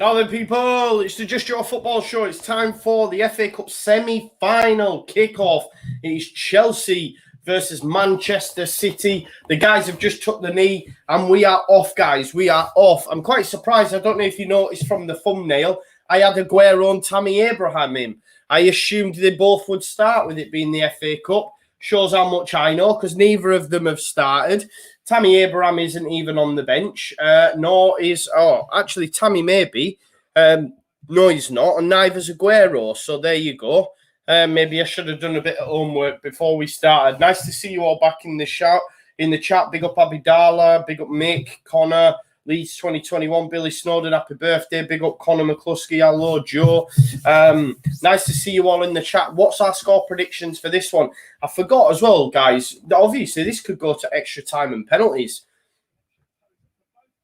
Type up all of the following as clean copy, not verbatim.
Now then, people, it's the Just Your Football Show. It's time for the FA Cup semi-final kickoff. It's Chelsea versus Manchester City. The guys have just took the knee, and we are off, guys. We are off. I'm quite surprised. I don't know if you noticed from the thumbnail, I had Aguero and Tammy Abraham in. I assumed they both would start with it being the FA Cup. Shows how much I know, because neither of them have started. Tammy Abraham isn't even on the bench, nor is... Oh, actually, Tammy may be. No, he's not, and neither's Aguero. So there you go. Maybe I should have done a bit of homework before we started. Nice to see you all back in the chat. Big up Abidala, big up Mick, Connor, Leeds 2021, Billy Snowden, happy birthday. Big up Connor McCluskey, hello Joe. Nice to see you all in the chat. What's our score predictions for this one? I forgot as well, guys. Obviously, this could go to extra time and penalties.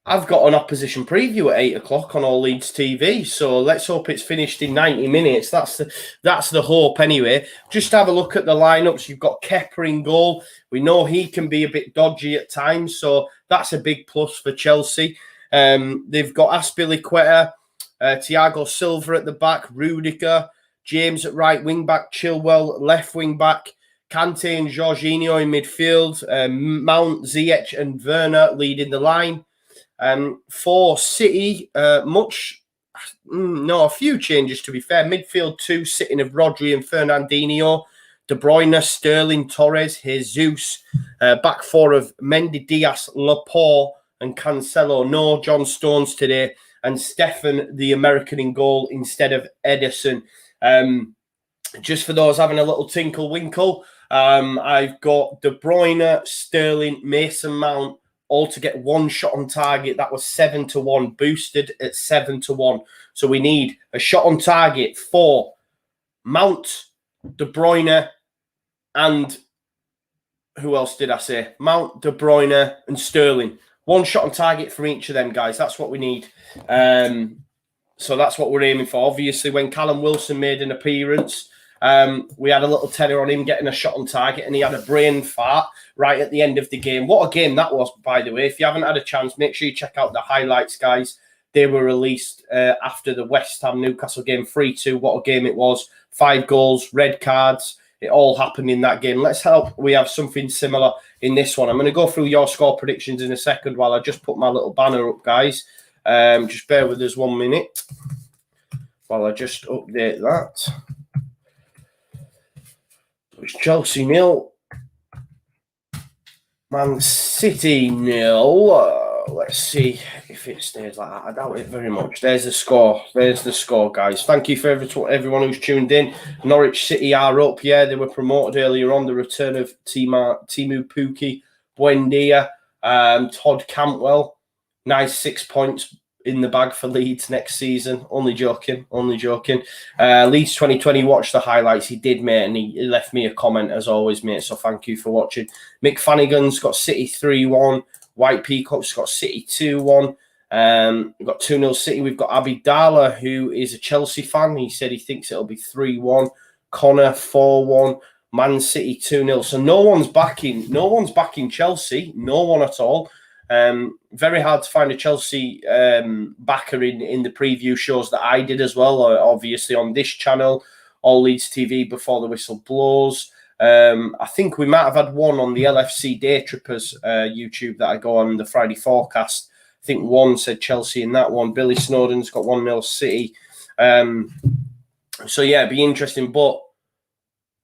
I've got an opposition preview at 8 o'clock on All Leeds TV, so let's hope it's finished in 90 minutes. That's the hope anyway. Just have a look at the lineups. You've got Kepa in goal. We know he can be a bit dodgy at times, so that's a big plus for Chelsea. They've got Azpilicueta, Thiago Silva at the back, Rudiger, James at right wing back, Chilwell left wing back, Kante and Jorginho in midfield, Mount, Ziyech and Werner leading the line. For City, a few changes to be fair. Midfield 2 sitting of Rodri and Fernandinho, De Bruyne, Sterling, Torres, Jesus. Back 4 of Mendy, Diaz, Laporte and Cancelo. No John Stones today. And Stefan, the American, in goal instead of Ederson. Just for those having a little tinkle-winkle, I've got De Bruyne, Sterling, Mason Mount, all to get one shot on target. That was 7-1, boosted at 7-1. So we need a shot on target for Mount, De Bruyne, and who else did I say? Mount, De Bruyne, and Sterling. One shot on target for each of them, guys. That's what we need. So that's what we're aiming for. Obviously, when Callum Wilson made an appearance, we had a little tenner on him getting a shot on target, and he had a brain fart right at the end of the game. What a game that was, by the way. If you haven't had a chance, make sure you check out the highlights, guys. They were released after the West Ham Newcastle game, 3-2. What a game it was. 5 goals, red cards. It all happened in that game. Let's hope we have something similar in this one. I'm going to go through your score predictions in a second while I just put my little banner up, guys. Just bear with us 1 minute while I just update that. It's Chelsea 0, Man City 0. Let's see if it stays like that. I doubt it very much. There's the score. There's the score, guys. Thank you for everyone who's tuned in. Norwich City are up. Yeah, they were promoted earlier on. The return of Timu Pukki, Buendia, Todd Cantwell. Nice 6 points in the bag for Leeds next season. Only joking. Leeds 2020, watch the highlights. He did, mate, and he left me a comment as always, mate. So thank you for watching. Mick Flanagan's got City 3-1. White Peacock's got City 2-1. We've got 2-0 City. We've got Abidala, who is a Chelsea fan. He said he thinks it'll be 3-1. Connor 4-1. Man City 2-0. So no one's backing Chelsea. No one at all. Very hard to find a Chelsea backer in the preview shows that I did as well, obviously on this channel, All Leeds TV, before the whistle blows. I think we might have had one on the LFC Day Trippers YouTube that I go on, the Friday forecast. I think one said Chelsea in that one. Billy Snowden's got 1-0 City. So yeah, it'd be interesting, but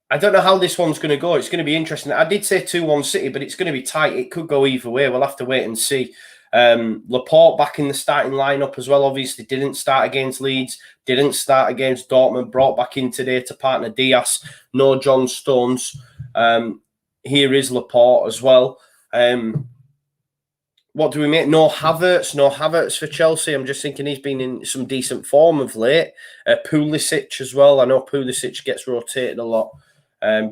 I don't know how this one's going to go. It's going to be interesting. I did say 2-1 City, but it's going to be tight. It could go either way. We'll have to wait and see. Laporte back in the starting lineup as well. Obviously, didn't start against Leeds. Didn't start against Dortmund. Brought back in today to partner Diaz. No John Stones. Here is Laporte as well. What do we make? No Havertz. No Havertz for Chelsea. I'm just thinking he's been in some decent form of late. Pulisic as well. I know Pulisic gets rotated a lot.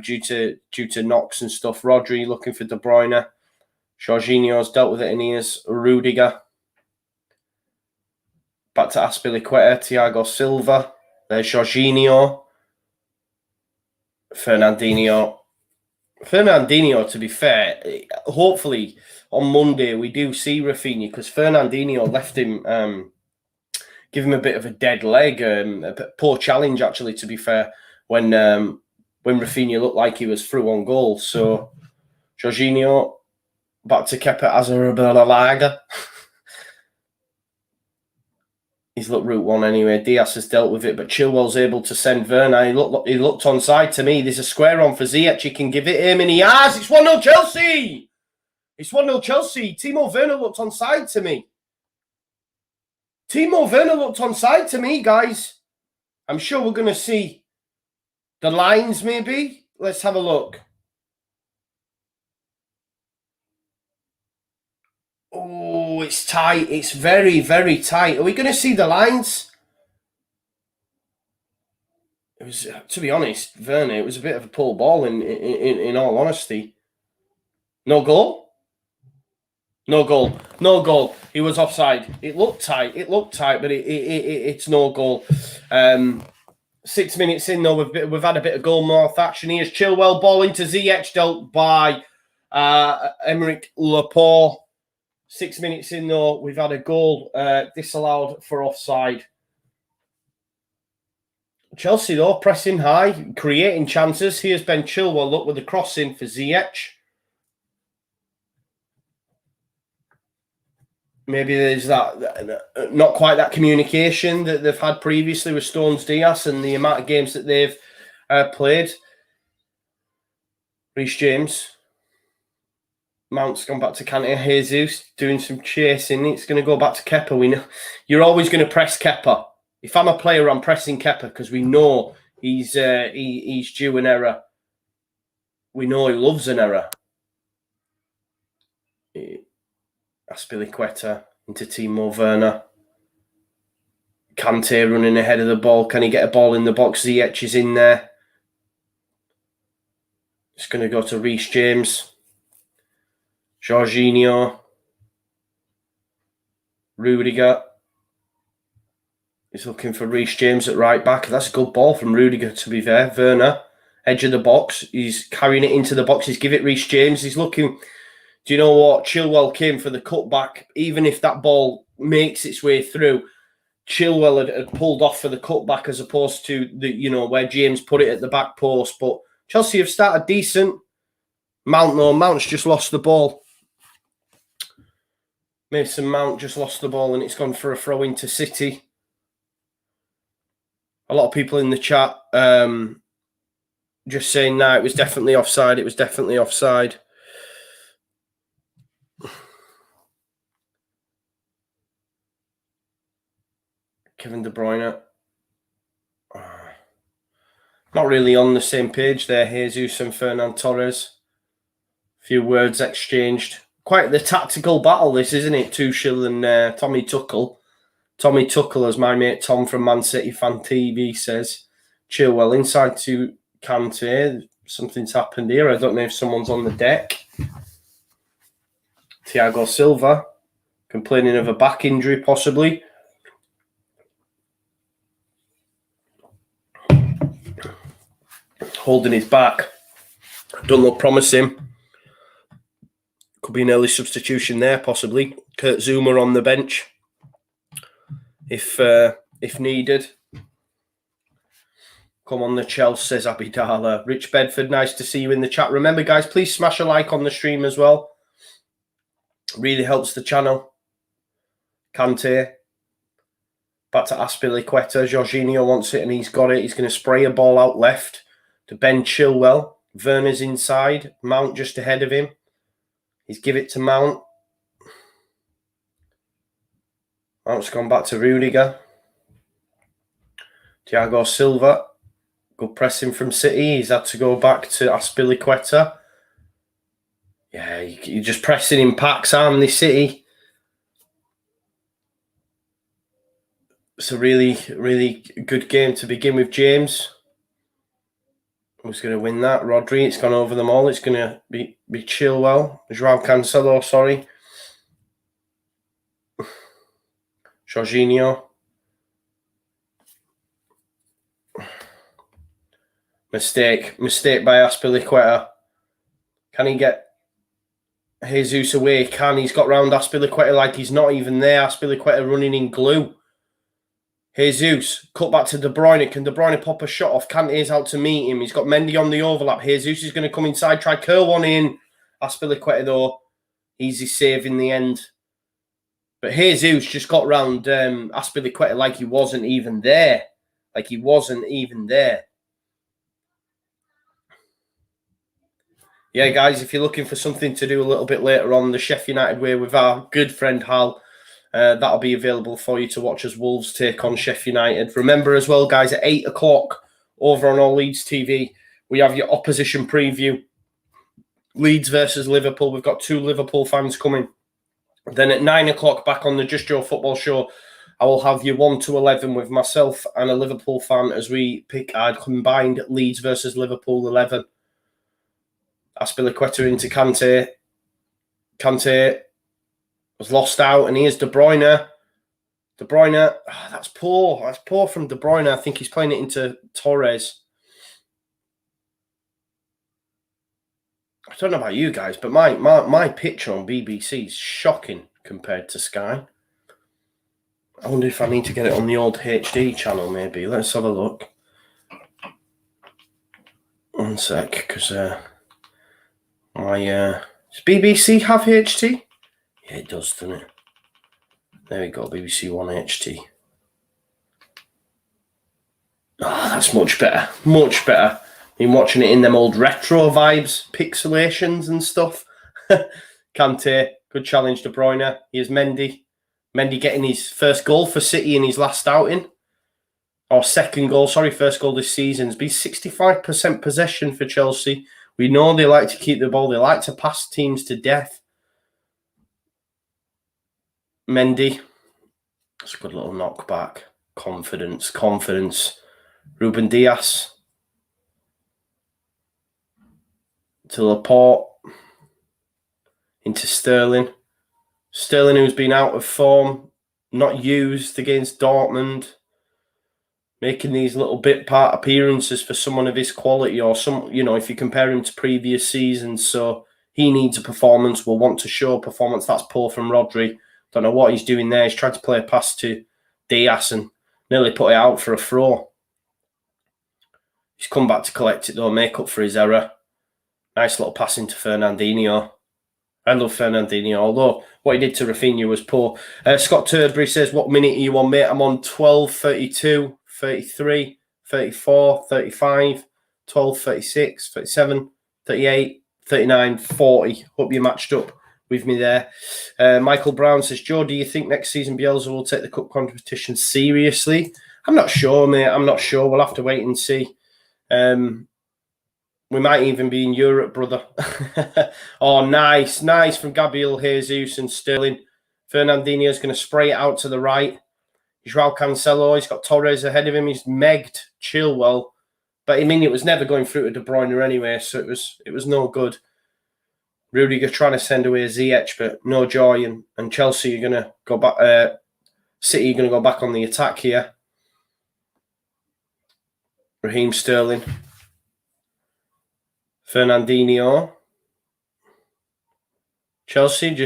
Due to knocks and stuff. Rodri looking for De Bruyne. Jorginho's dealt with it in ears. Rudiger. Back to Azpilicueta. Thiago Silva. There's Jorginho. Fernandinho, to be fair, hopefully on Monday we do see Rafinha, because Fernandinho left him give him a bit of a dead leg. A poor challenge, actually, to be fair, when Rafinha looked like he was through on goal. So Jorginho back to Kepa Azarabalaga. He's looked route one anyway. Diaz has dealt with it, but Chilwell's able to send Werner. He looked onside to me. There's a square on for Ziyech. He can give it him, and he has. It's 1-0 Chelsea. It's 1-0 Chelsea. Timo Werner looked onside to me. Timo Werner looked onside to me, guys. I'm sure we're going to see the lines, maybe. Let's have a look. Oh, it's tight. It's very, very tight. Are we going to see the lines? It was, to be honest, Werner, it was a bit of a pull ball in all honesty. No goal? No goal. No goal. He was offside. It looked tight, but it's no goal. 6 minutes in, though, we've had a bit of goal mouth action. Here's Chilwell, ball into Ziyech, dealt by Emerick Laporte. 6 minutes in, though, we've had a goal disallowed for offside. Chelsea, though, pressing high, creating chances. Here's Ben Chilwell, look, with the crossing for Ziyech. Maybe there's that, not quite that communication that they've had previously with Stones Diaz and the amount of games that they've played. Reece James. Mount's gone back to Kante. Jesus doing some chasing. It's going to go back to Kepa. We know you're always going to press Kepa. If I'm a player, I'm pressing Kepa because we know he's due an error. We know he loves an error. Azpilicueta into Timo Werner. Kante running ahead of the ball. Can he get a ball in the box? Ziyech is in there. It's going to go to Reece James. Jorginho. Rudiger. He's looking for Reece James at right back. That's a good ball from Rudiger, to be fair. Werner, edge of the box. He's carrying it into the box. He's giving it Reece James. He's looking... Do you know what? Chilwell came for the cutback. Even if that ball makes its way through, Chilwell had pulled off for the cutback as opposed to where James put it at the back post. But Chelsea have started decent. Mount's just lost the ball. Mason Mount just lost the ball and it's gone for a throw into City. A lot of people in the chat just saying, no, it was definitely offside. It was definitely offside. Kevin De Bruyne. Not really on the same page there. Jesus and Fernan Torres. A few words exchanged. Quite the tactical battle, this, isn't it? Tuchel and Tommy Tuchel. Tommy Tuchel, as my mate Tom from Man City Fan TV says. Chilwell inside to Kante. Something's happened here. I don't know if someone's on the deck. Thiago Silva. Complaining of a back injury, possibly. Holding his back. Don't look promising. Could be an early substitution there, possibly. Kurt Zouma on the bench, if needed. Come on, the Chelsea, says Abidala. Rich Bedford, nice to see you in the chat. Remember, guys, please smash a like on the stream as well. Really helps the channel. Kante. Back to Azpilicueta. Jorginho wants it and he's got it. He's going to spray a ball out left to Ben Chilwell. Werner's inside. Mount just ahead of him. He's give it to Mount. Mount's gone back to Rudiger. Thiago Silva. Good pressing from City. He's had to go back to Azpilicueta. Yeah, you're just pressing in packs, aren't they, City? It's a really, really good game to begin with. James. Who's going to win that? Rodri. It's gone over them all. It's going to be Chilwell. João Cancelo, sorry. Jorginho. Mistake by Azpilicueta. Can he get Jesus away? He's got round Azpilicueta like he's not even there. Azpilicueta running in glue. Jesus, cut back to De Bruyne. Can De Bruyne pop a shot off? Kante's out to meet him. He's got Mendy on the overlap. Jesus is going to come inside, try curl one in. Azpilicueta, though, easy save in the end. But Jesus just got round Azpilicueta like he wasn't even there. Like he wasn't even there. Yeah, guys, if you're looking for something to do a little bit later on the Sheffield United way with our good friend Hal, that'll be available for you to watch as Wolves take on Sheffield United. Remember as well, guys, at 8 o'clock over on All Leeds TV, we have your opposition preview. Leeds versus Liverpool. We've got 2 Liverpool fans coming. Then at 9 o'clock back on the Just Joe Football Show, I will have you 1 to 11 with myself and a Liverpool fan as we pick our combined Leeds versus Liverpool 11. Azpilicueta into Kante. Kante was lost out, and here's De Bruyne. De Bruyne, that's poor. That's poor from De Bruyne. I think he's playing it into Torres. I don't know about you guys, but my picture on BBC is shocking compared to Sky. I wonder if I need to get it on the old HD channel, maybe. Let's have a look. One sec, because does BBC have HT? Yeah, it does, doesn't it? There we go, BBC One HT. Oh, that's much better. Much better. Been watching it in them old retro vibes, pixelations and stuff. Kante, good challenge De Bruyne. Here's Mendy. Mendy getting his first goal for City in his last outing. Or second goal, sorry, first goal this season. It's been 65% possession for Chelsea. We know they like to keep the ball. They like to pass teams to death. Mendy. That's a good little knockback. Confidence. Ruben Dias. To Laporte. Into Sterling. Sterling, who's been out of form, not used against Dortmund, making these little bit part appearances for someone of his quality, or some, if you compare him to previous seasons. So he needs a performance, will want to show performance. That's poor from Rodri. Don't know what he's doing there. He's tried to play a pass to Dias and nearly put it out for a throw. He's come back to collect it though, make up for his error. Nice little pass into Fernandinho. I love Fernandinho, although what he did to Rafinha was poor. Scott Turdbury says, what minute are you on, mate? I'm on 12, 32, 33, 34, 35, 12, 36, 37, 38, 39, 40. Hope you matched up with me there. Michael Brown says, Joe, do you think next season Bielsa will take the cup competition seriously? I'm not sure, mate. I'm not sure. We'll have to wait and see. We might even be in Europe, brother. Oh, nice from Gabriel Jesus and Sterling. Fernandinho's going to spray it out to the right. João Cancelo, he's got Torres ahead of him. He's megged Chilwell. But I mean, it was never going through to De Bruyne anyway, so it was no good. Rudiger trying to send away Ziyech, but no joy. And Chelsea are going to go back. City are going to go back on the attack here. Raheem Sterling. Fernandinho. Chelsea,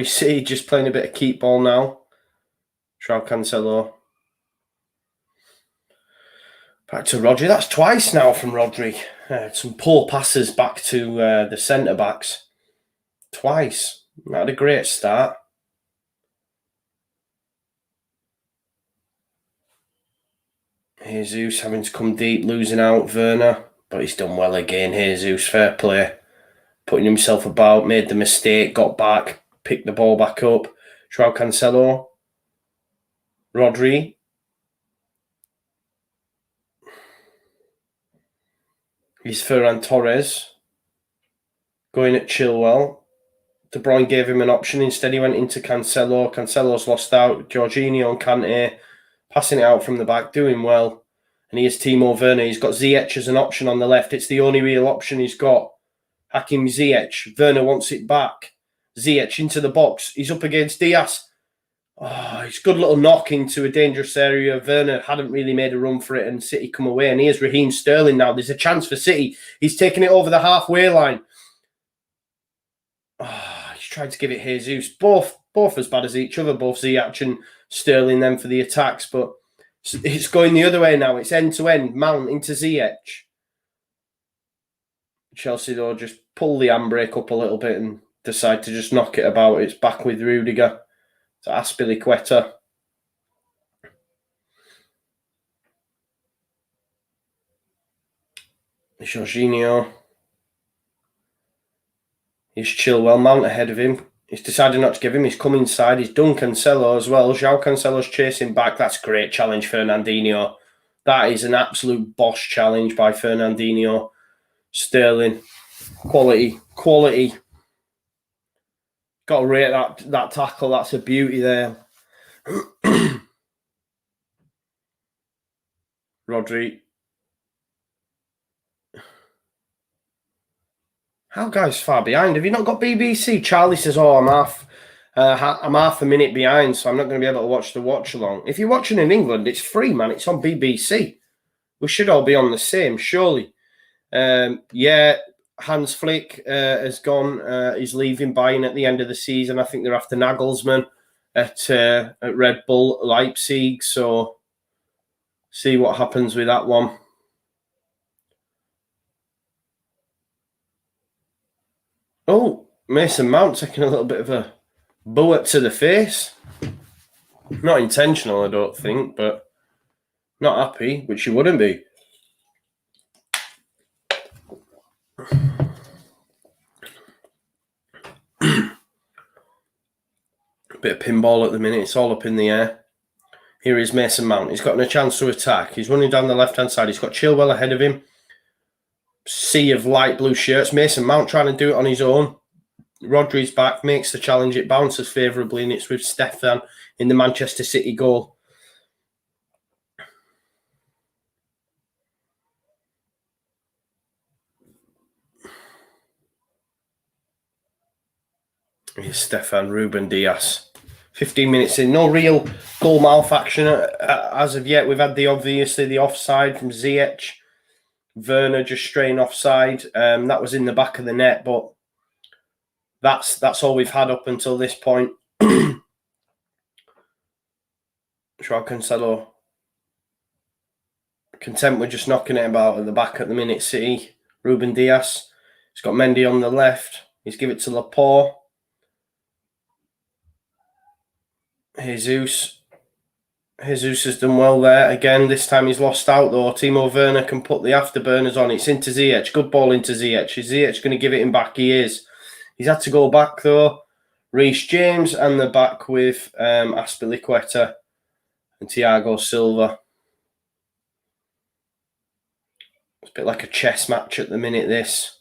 City just playing a bit of keep ball now. João Cancelo. Back to Rodri. That's twice now from Rodri. Some poor passes back to the centre-backs. Twice. Not had a great start. Jesus having to come deep, losing out Werner. But he's done well again. Jesus, fair play. Putting himself about, made the mistake, got back, picked the ball back up. João Cancelo. Rodri. He's Ferran Torres. Going at Chilwell. De Bruyne gave him an option. Instead, he went into Cancelo. Cancelo's lost out. Jorginho and Kante passing it out from the back, doing well. And here's Timo Werner. He's got Ziyech as an option on the left. It's the only real option he's got. Hakim Ziyech. Werner wants it back. Ziyech into the box. He's up against Dias. Oh, it's a good little knock into a dangerous area. Werner hadn't really made a run for it and City come away. And here's Raheem Sterling now. There's a chance for City. He's taking it over the halfway line. Oh, he's trying to give it Jesus. Both as bad as each other. Both Ziyech and Sterling then for the attacks. But It's going the other way now. It's end to end. Mount into Ziyech. Chelsea, though, just pull the handbrake up a little bit and decide to just knock it about. It's back with Rudiger to Azpilicueta. Jorginho. He's Chilwell. Mount ahead of him. He's decided not to give him. He's come inside. He's done Cancelo as well. João Cancelo's chasing back. That's a great challenge, Fernandinho. That is an absolute boss challenge by Fernandinho. Sterling. Quality. Got to rate that tackle. That's a beauty there. Rodri. How guys far behind? Have you not got BBC? Charlie says, "Oh, I'm half a minute behind, so I'm not going to be able to watch the watch along." If you're watching in England, it's free, man. It's on BBC. We should all be on the same, surely. Yeah, Hans Flick has gone. He's leaving Bayern at the end of the season. I think they're after Nagelsmann at Red Bull Leipzig. So see what happens with that one. Oh, Mason Mount taking a little bit of a bullet to the face. Not intentional, I don't think, but not happy, which you wouldn't be. Bit of pinball at the minute. It's all up in the air. Here is Mason Mount. He's gotten a chance to attack. He's running down the left-hand side. He's got Chilwell ahead of him. Sea of light blue shirts. Mason Mount trying to do it on his own. Rodri's back, makes the challenge. It bounces favourably, and it's with Stefan in the Manchester City goal. Here's Stefan Ruben Diaz. 15 minutes in. No real goal mouth action as of yet. We've had the offside from Ziyech. Werner just straying offside. That was in the back of the net, but that's all we've had up until this point. João Cancelo content with just knocking it about at the back at the minute. City. Ruben Diaz. He's got Mendy on the left. He's give it to Laporte. Jesus has done well there. Again, this time he's lost out though. Timo Werner can put the afterburners on. It's into Ziyech. Good ball into Ziyech. Is Ziyech going to give it him back? He is. He's had to go back though. Reece James and the back with Azpilicueta and Thiago Silva. It's a bit like a chess match at the minute, this.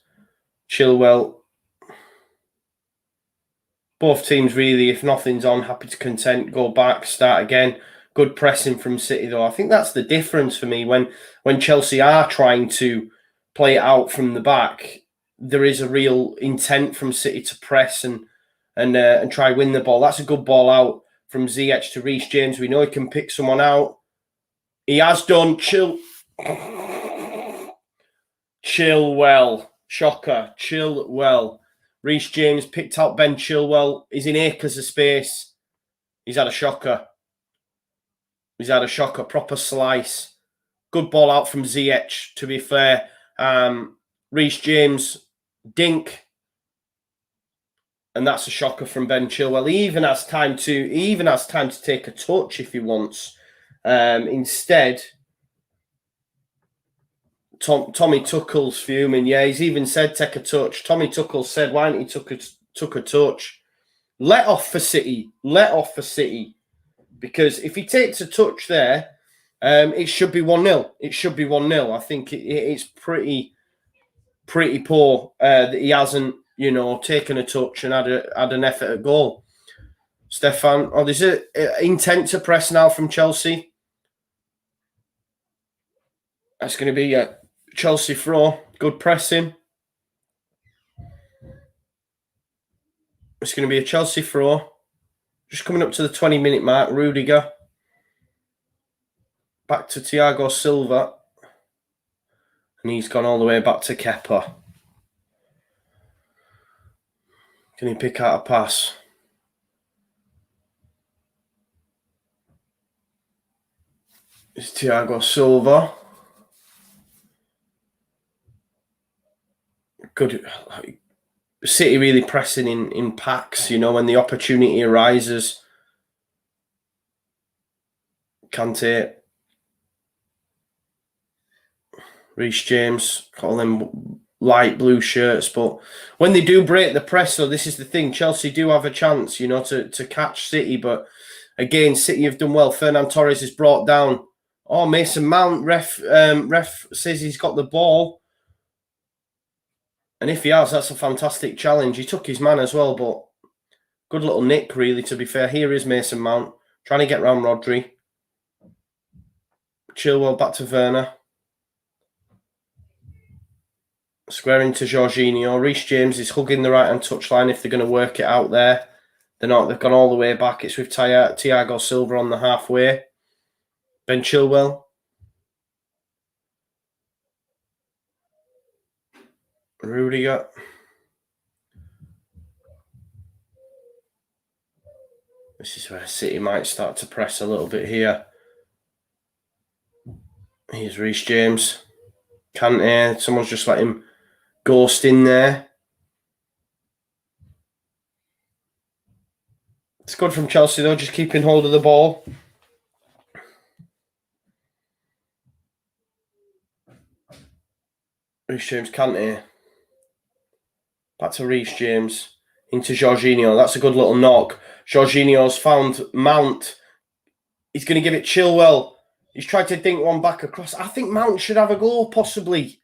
Chilwell. Both teams really, if nothing's on, happy to content, go back, start again. Good pressing from City, though. I think that's the difference for me. When Chelsea are trying to play it out from the back, there is a real intent from City to press and try win the ball. That's a good ball out from Ziyech to Reece James. We know he can pick someone out. He has done. Chilwell. Shocker. Chilwell. Reece James picked out Ben Chilwell. He's in acres of space. He's had a shocker. Proper slice. Good ball out from Ziyech, to be fair. Reece James, dink. And that's a shocker from Ben Chilwell. He even has time to take a touch if he wants. Instead, Tommy Tuchel's fuming. Yeah, he's even said take a touch. Tommy Tuchel said, why didn't he took a touch? Let off for City. Because if he takes a touch there, it should be 1-0. I think it's pretty poor that he hasn't, taken a touch and had an effort at goal. Stefan, there's an intent to press now from Chelsea. That's going to be a Chelsea throw. Good pressing. It's going to be a Chelsea throw. Just coming up to the 20-minute mark. Rudiger. Back to Thiago Silva. And he's gone all the way back to Kepa. Can he pick out a pass? It's Thiago Silva. Good. City really pressing in packs, you know, when the opportunity arises. Kante. Reece James, call them light blue shirts. But when they do break the press, though, this is the thing. Chelsea do have a chance, you know, to catch City. But again, City have done well. Fernan Torres is brought down. Oh, Mason Mount, ref says he's got the ball. And if he has, that's a fantastic challenge. He took his man as well, but good little nick, really, to be fair. Here is Mason Mount, trying to get round Rodri. Chilwell back to Werner. Squaring to Jorginho. Reece James is hugging the right-hand touchline if they're going to work it out there. They're not. They've gone all the way back. It's with Thiago Silva on the halfway. Ben Chilwell. Rudiger. This is where City might start to press a little bit here. Here's Reece James. Kante. Someone's just let him ghost in there. It's good from Chelsea, though, just keeping hold of the ball. Reece James, Kante. Back to Reece James. Into Jorginho. That's a good little knock. Jorginho's found Mount. He's going to give it Chilwell. He's tried to dink one back across. I think Mount should have a go, possibly.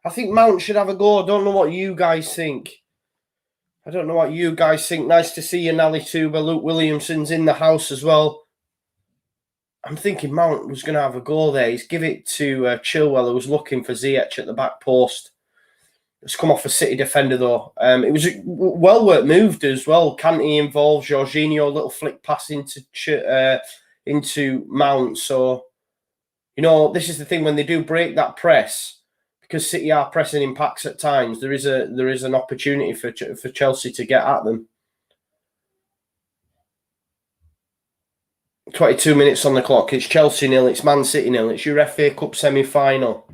I think Mount should have a go. I don't know what you guys think. Nice to see you, Nally Tuba. Luke Williamson's in the house as well. I'm thinking Mount was going to have a go there. He's give it to Chilwell, who was looking for Ziyech at the back post. It's come off a City defender, though. It was a well-worked move as well. Kante involved, Jorginho, a little flick pass into Mount. So, you know, this is the thing, when they do break that press, because City are pressing in packs at times, there is an opportunity for Chelsea to get at them. 22 minutes on the clock. It's Chelsea 0, it's Man City 0, it's your FA Cup semi-final.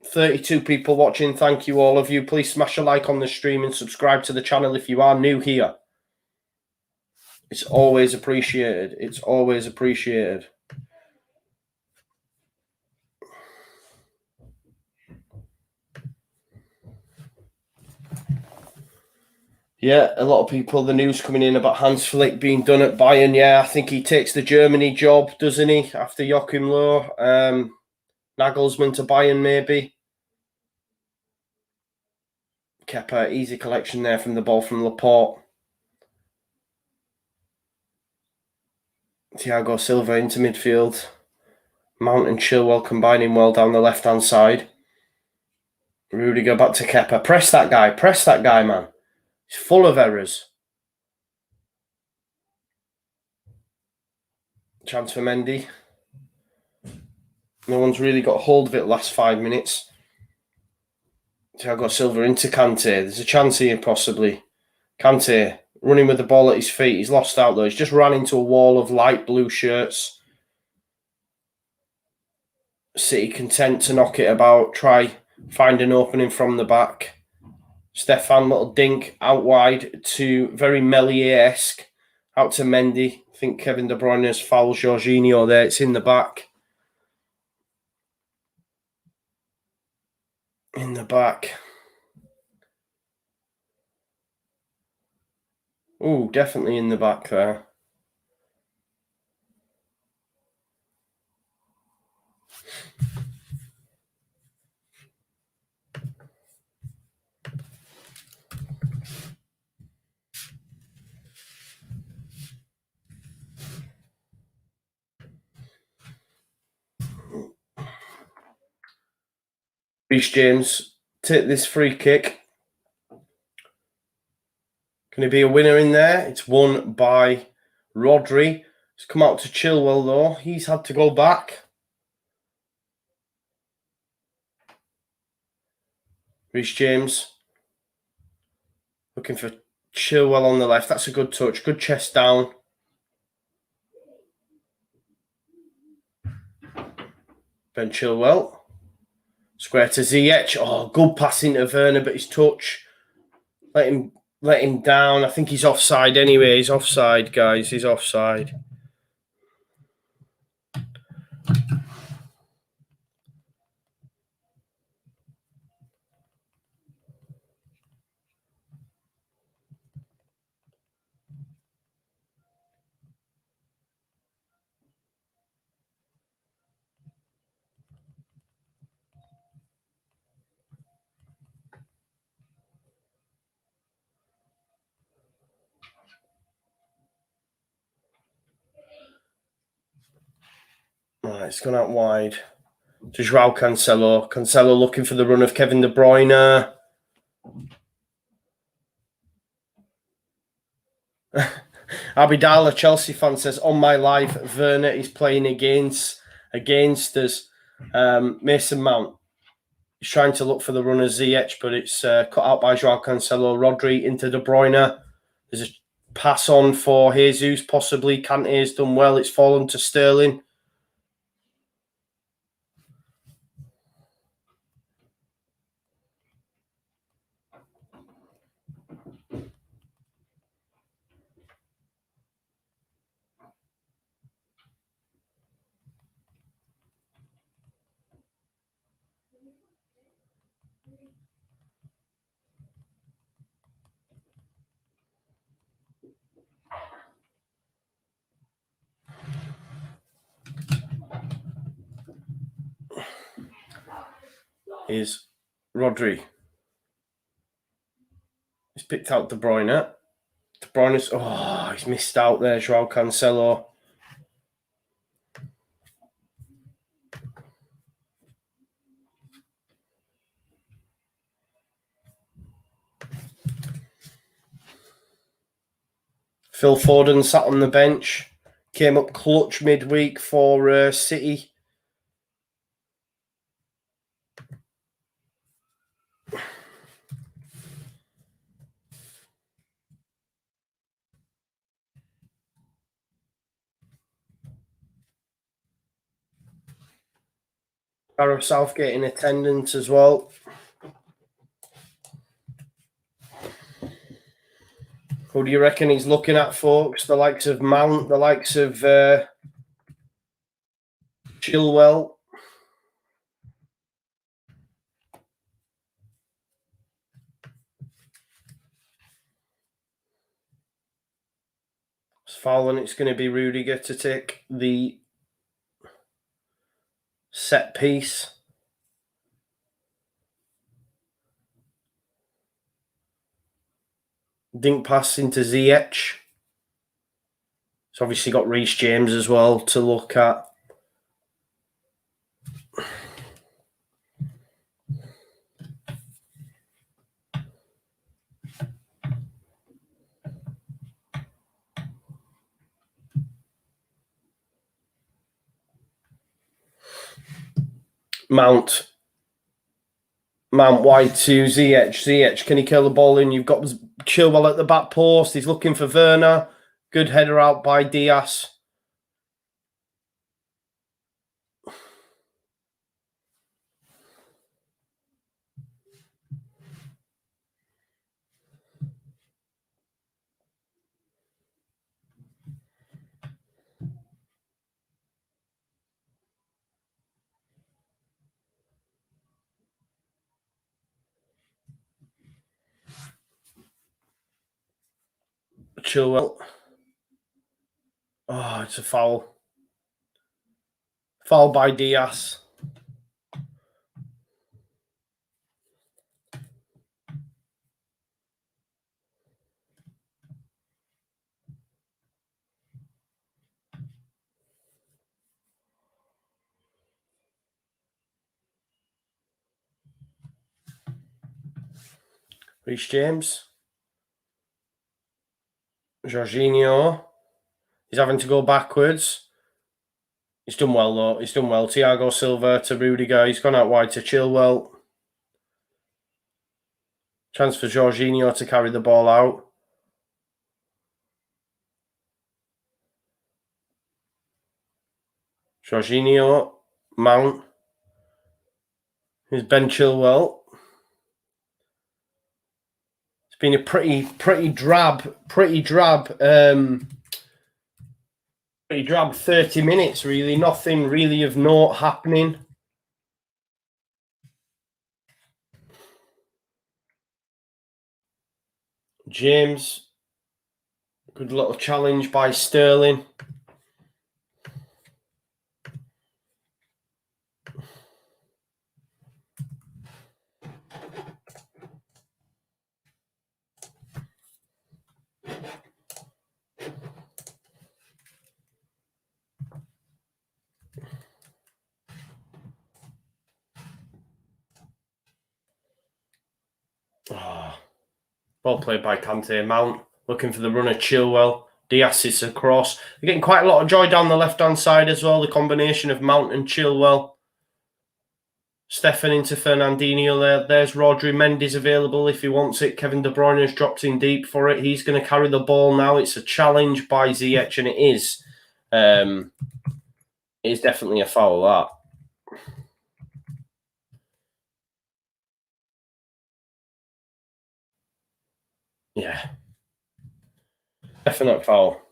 32 people watching. Thank you, all of you. Please smash a like on the stream and subscribe to the channel if you are new here. It's always appreciated. It's always appreciated. Yeah, a lot of people, the news coming in about Hans Flick being done at Bayern. Yeah, I think he takes the Germany job, doesn't he? After Joachim Löw. Nagelsmann to Bayern, maybe. Kepa, easy collection there from the ball from Laporte. Thiago Silva into midfield. Mount and Chilwell combining well down the left-hand side. Rudiger back to Kepa. Press that guy, man. He's full of errors. Chance for Mendy. No one's really got hold of it last 5 minutes. Thiago Silva into Kante. There's a chance here, possibly. Kante running with the ball at his feet. He's lost out, though. He's just ran into a wall of light blue shirts. City content to knock it about. Try find an opening from the back. Stefan, little dink out wide to very Meslier-esque. Out to Mendy. I think Kevin De Bruyne has fouled Jorginho there. It's in the back. In the back. Oh, definitely in the back there. Reece James take this free kick. Can he be a winner in there? It's won by Rodri. It's come out to Chilwell, though. He's had to go back. Reece James looking for Chilwell on the left. That's a good touch. Good chest down. Ben Chilwell. Square to ZH. Oh, good passing to Werner, but his touch. Let him down. I think he's offside anyway. He's offside, guys. He's offside. Right, it's gone out wide to Joao Cancelo. Cancelo looking for the run of Kevin De Bruyne. Abidal, a Chelsea fan, says, on my life, Werner is playing against us. Mason Mount. He's trying to look for the run of ZH, but it's cut out by Joao Cancelo. Rodri into De Bruyne. There's a pass on for Jesus, possibly. Kante's done well. It's fallen to Sterling. Is Rodri. He's picked out De Bruyne. De Bruyne's, he's missed out there, Joao Cancelo. Phil Foden sat on the bench. Came up clutch midweek for City. Gareth Southgate in attendance as well. Who do you reckon he's looking at, folks? The likes of Mount, the likes of Chilwell. It's foul, and it's going to be Rudiger to take the set piece. Dink pass into ZH. It's obviously got Reece James as well to look at. Mount wide to ZH. ZH, can he kill the ball in? You've got Chilwell at the back post. He's looking for Werner. Good header out by Diaz. Chilwell. Oh, it's a foul. Foul by Diaz. Reece James. Jorginho. He's having to go backwards. He's done well, though. He's done well. Thiago Silva to Rudiger. He's gone out wide to Chilwell. Chance for Jorginho to carry the ball out. Jorginho. Mount. Here's Ben Chilwell. It's been a pretty drab 30 minutes, really. Nothing really of note happening. James, good little challenge by Sterling. Well played by Kante. Mount looking for the runner. Chilwell. Diaz is across. They're getting quite a lot of joy down the left-hand side as well. The combination of Mount and Chilwell. Stefan into Fernandinho there. There's Rodri. Mendy's available if he wants it. Kevin De Bruyne has dropped in deep for it. He's going to carry the ball now. It's a challenge by Ziyech, and it is. It is definitely a foul, that. Yeah. Definite foul.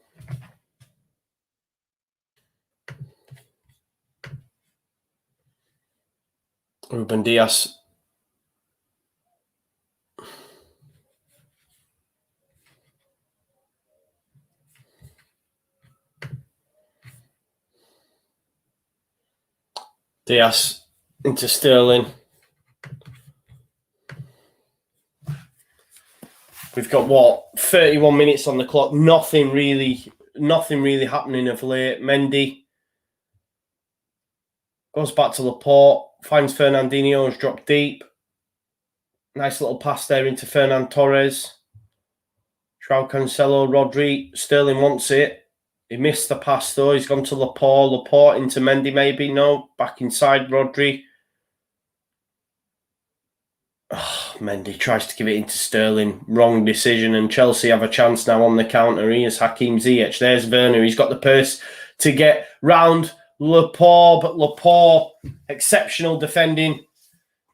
Ruben Diaz. Diaz into Sterling. We've got 31 minutes on the clock. Nothing really happening of late. Mendy goes back to Laporte, finds Fernandinho, has dropped deep. Nice little pass there into Fernan Torres. João Cancelo, Rodri. Sterling wants it. He missed the pass though. He's gone to Laporte. Laporte into Mendy maybe. No, back inside Rodri. Oh, Mendy tries to give it into Sterling. Wrong decision, and Chelsea have a chance now on the counter. Here's Hakim Ziyech. There's Werner. He's got the pace to get round Laporte, but Laporte, exceptional defending,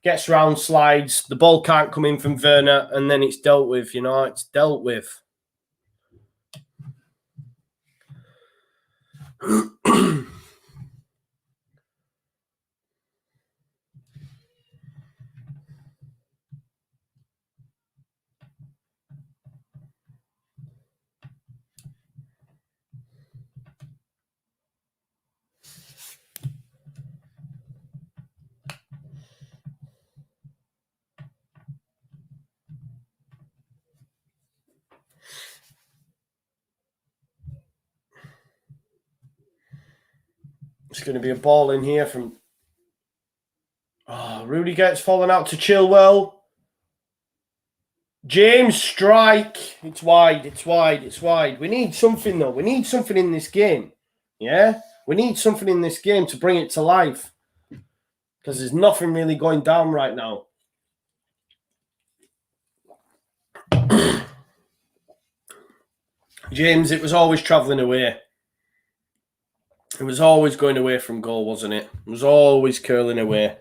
gets round, slides. The ball can't come in from Werner, and then it's dealt with. It's dealt with. It's going to be a ball in here from... Rudy gets fallen out to Chilwell. James, strike. It's wide. We need something, though. We need something in this game. Yeah? We need something in this game to bring it to life. Because there's nothing really going down right now. James, it was always travelling away. It was always going away from goal, wasn't it? It was always curling away.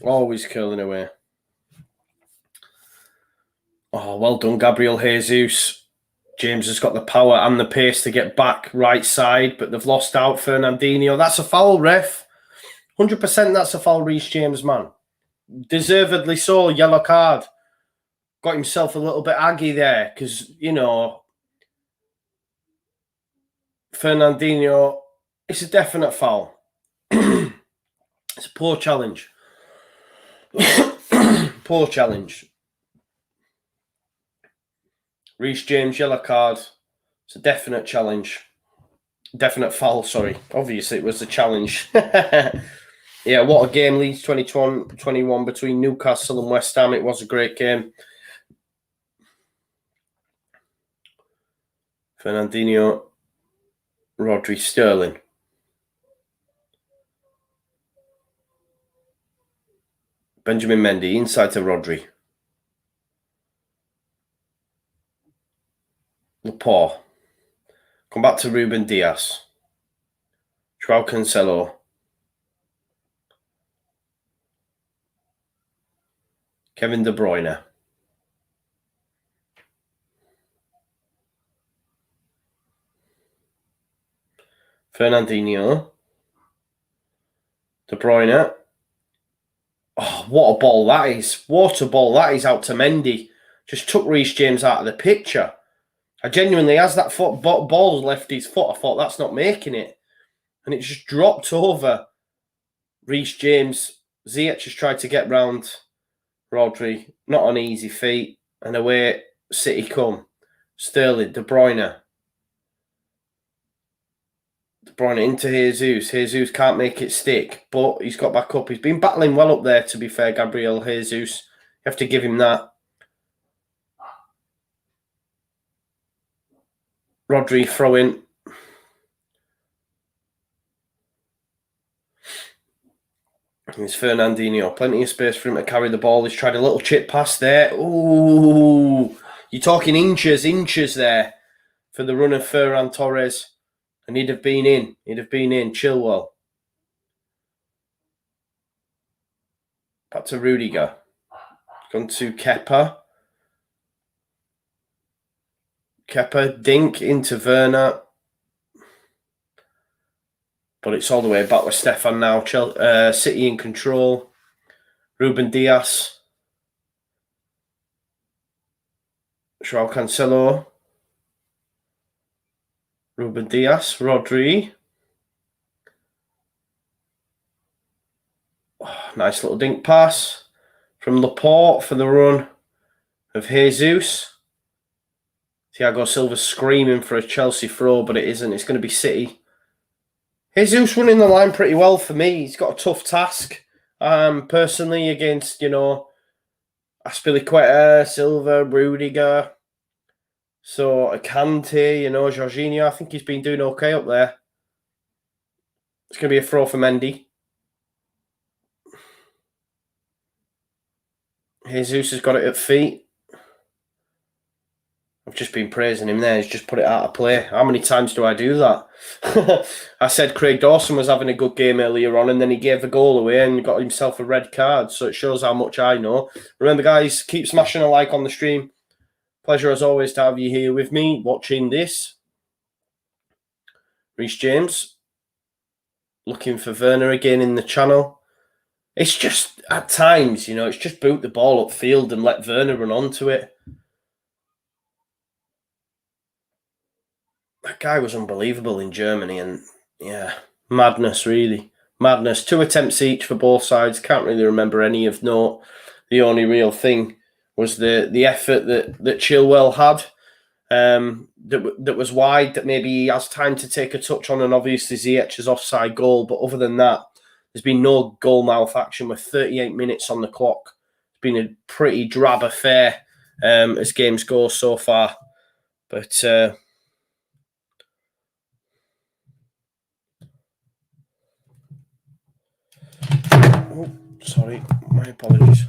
Always curling away. Oh, well done, Gabriel Jesus. James has got the power and the pace to get back right side, but they've lost out Fernandinho. That's a foul, ref. 100% that's a foul, Reece James, man. Deservedly so, yellow card. Got himself a little bit aggy there because, Fernandinho, it's a definite foul. It's a poor challenge. Poor challenge. Reece James, yellow card. It's a definite challenge. Definite foul, sorry. Obviously, it was a challenge. Yeah, what a game. Leeds 2021 between Newcastle and West Ham. It was a great game. Fernandinho, Rodri, Sterling. Benjamin Mendy, inside to Rodri. Laporte. Come back to Ruben Diaz. João Cancelo. Kevin De Bruyne. Fernandinho. De Bruyne. Oh, what a ball that is. What a ball that is out to Mendy. Just took Reece James out of the picture. I genuinely, as that ball left his foot, I thought that's not making it. And it just dropped over Reece James. Ziyech has tried to get round Rodri. Not on easy feet. And away City come. Sterling, De Bruyne. De Bruyne into Jesus. Jesus can't make it stick, but he's got back up. He's been battling well up there, to be fair, Gabriel Jesus. You have to give him that. Rodri throwing. It's Fernandinho. Plenty of space for him to carry the ball. He's tried a little chip pass there. Ooh. You're talking inches there for the run of Ferran Torres. And he'd have been in. Chilwell. Back to Rudiger. Gone to Kepa. Kepa, dink into Werner. But it's all the way back with Stefan now. City in control. Ruben Dias. Joao Cancelo. Ruben Dias. Rodri. Oh, nice little dink pass from Laporte for the run of Jesus. Thiago Silva screaming for a Chelsea throw, but it isn't. It's going to be City. Jesus running the line pretty well for me. He's got a tough task, personally, against, Aspilicueta, Silva, Rudiger. So, Kante, Jorginho. I think he's been doing okay up there. It's going to be a throw for Mendy. Jesus has got it at feet. I've just been praising him there. He's just put it out of play. How many times do I do that? I said Craig Dawson was having a good game earlier on, and then he gave a goal away and got himself a red card. So it shows how much I know. Remember, guys, keep smashing a like on the stream. Pleasure as always to have you here with me watching this. Reece James looking for Werner again in the channel. It's just, at times, it's just boot the ball upfield and let Werner run onto it. That guy was unbelievable in Germany, and yeah, madness, really. Madness. 2 attempts each for both sides. Can't really remember any of note. The only real thing was the effort that Chilwell had. That was wide, that maybe he has time to take a touch on, and obviously Ziyech's offside goal. But other than that, there's been no goal mouth action with 38 minutes on the clock. It's been a pretty drab affair as games go so far. But oh, sorry, my apologies.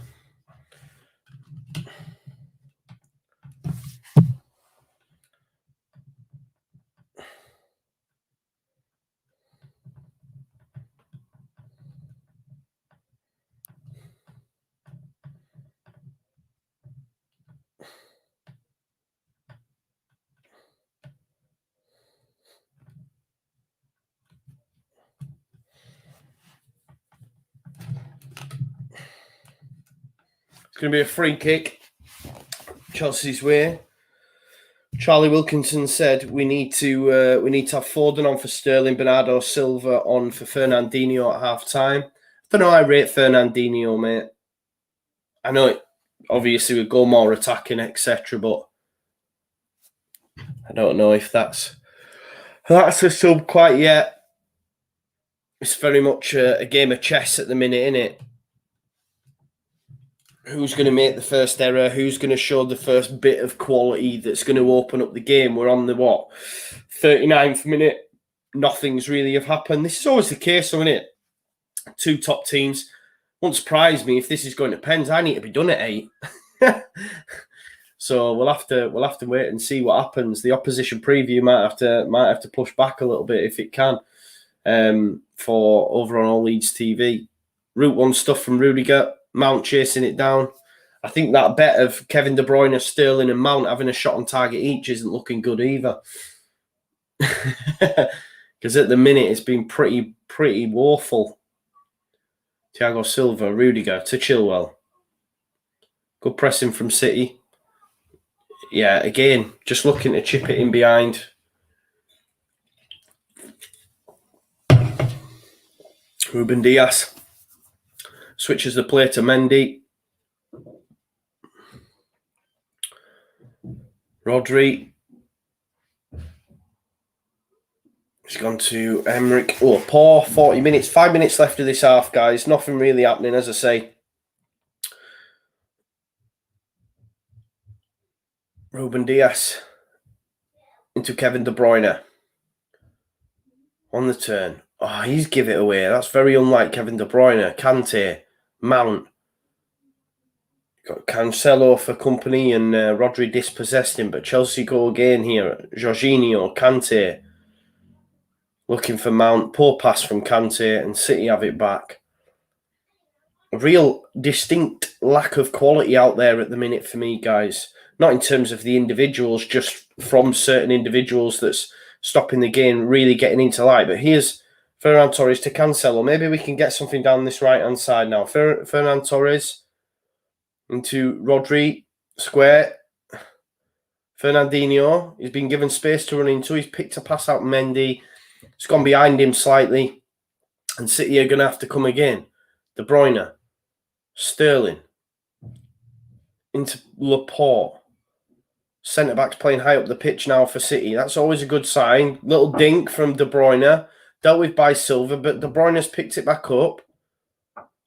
It's going to be a free kick Chelsea's way. Charlie Wilkinson said we need to have Foden on for Sterling, Bernardo Silva on for Fernandinho at half time. I don't know. I rate Fernandinho, mate. I know it obviously would go more attacking, etc., but I don't know if that's a sub quite yet. It's very much a game of chess at the minute, isn't it? Who's going to make the first error? Who's going to show the first bit of quality that's going to open up the game? We're on the 39th minute. Nothing's really have happened. This is always the case, isn't it? 2 top teams. Won't surprise me if this is going to pens. I need to be done at 8. So we'll have to wait and see what happens. The opposition preview might have to push back a little bit if it can. For over on All Leeds TV. Route 1 stuff from Rudiger. Mount chasing it down. I think that bet of Kevin De Bruyne, Sterling and Mount having a shot on target each isn't looking good either. Because at the minute it's been pretty woeful. Thiago Silva, Rudiger to Chilwell. Good pressing from City. Yeah, again, just looking to chip it in behind. Ruben Diaz switches the play to Mendy. Rodri. He's gone to Emmerich. Oh, poor 40 minutes. 5 minutes left of this half, guys. Nothing really happening, as I say. Ruben Diaz into Kevin De Bruyne. On the turn. Oh, he's give it away. That's very unlike Kevin De Bruyne. Kante, Mount. Got Cancelo for company and Rodri dispossessed him. But Chelsea go again here. Jorginho, Kante. Looking for Mount. Poor pass from Kante and City have it back. A real distinct lack of quality out there at the minute for me, guys. Not in terms of the individuals, just from certain individuals that's stopping the game, really getting into light. But here's Ferran Torres to Cancelo. Maybe we can get something down this right-hand side now. Ferran Torres into Rodri, square. Fernandinho, he's been given space to run into. He's picked a pass out Mendy. It's gone behind him slightly. And City are going to have to come again. De Bruyne, Sterling, into Laporte. Centre-backs playing high up the pitch now for City. That's always a good sign. Little dink from De Bruyne. Dealt with by Silva, but De Bruyne's picked it back up.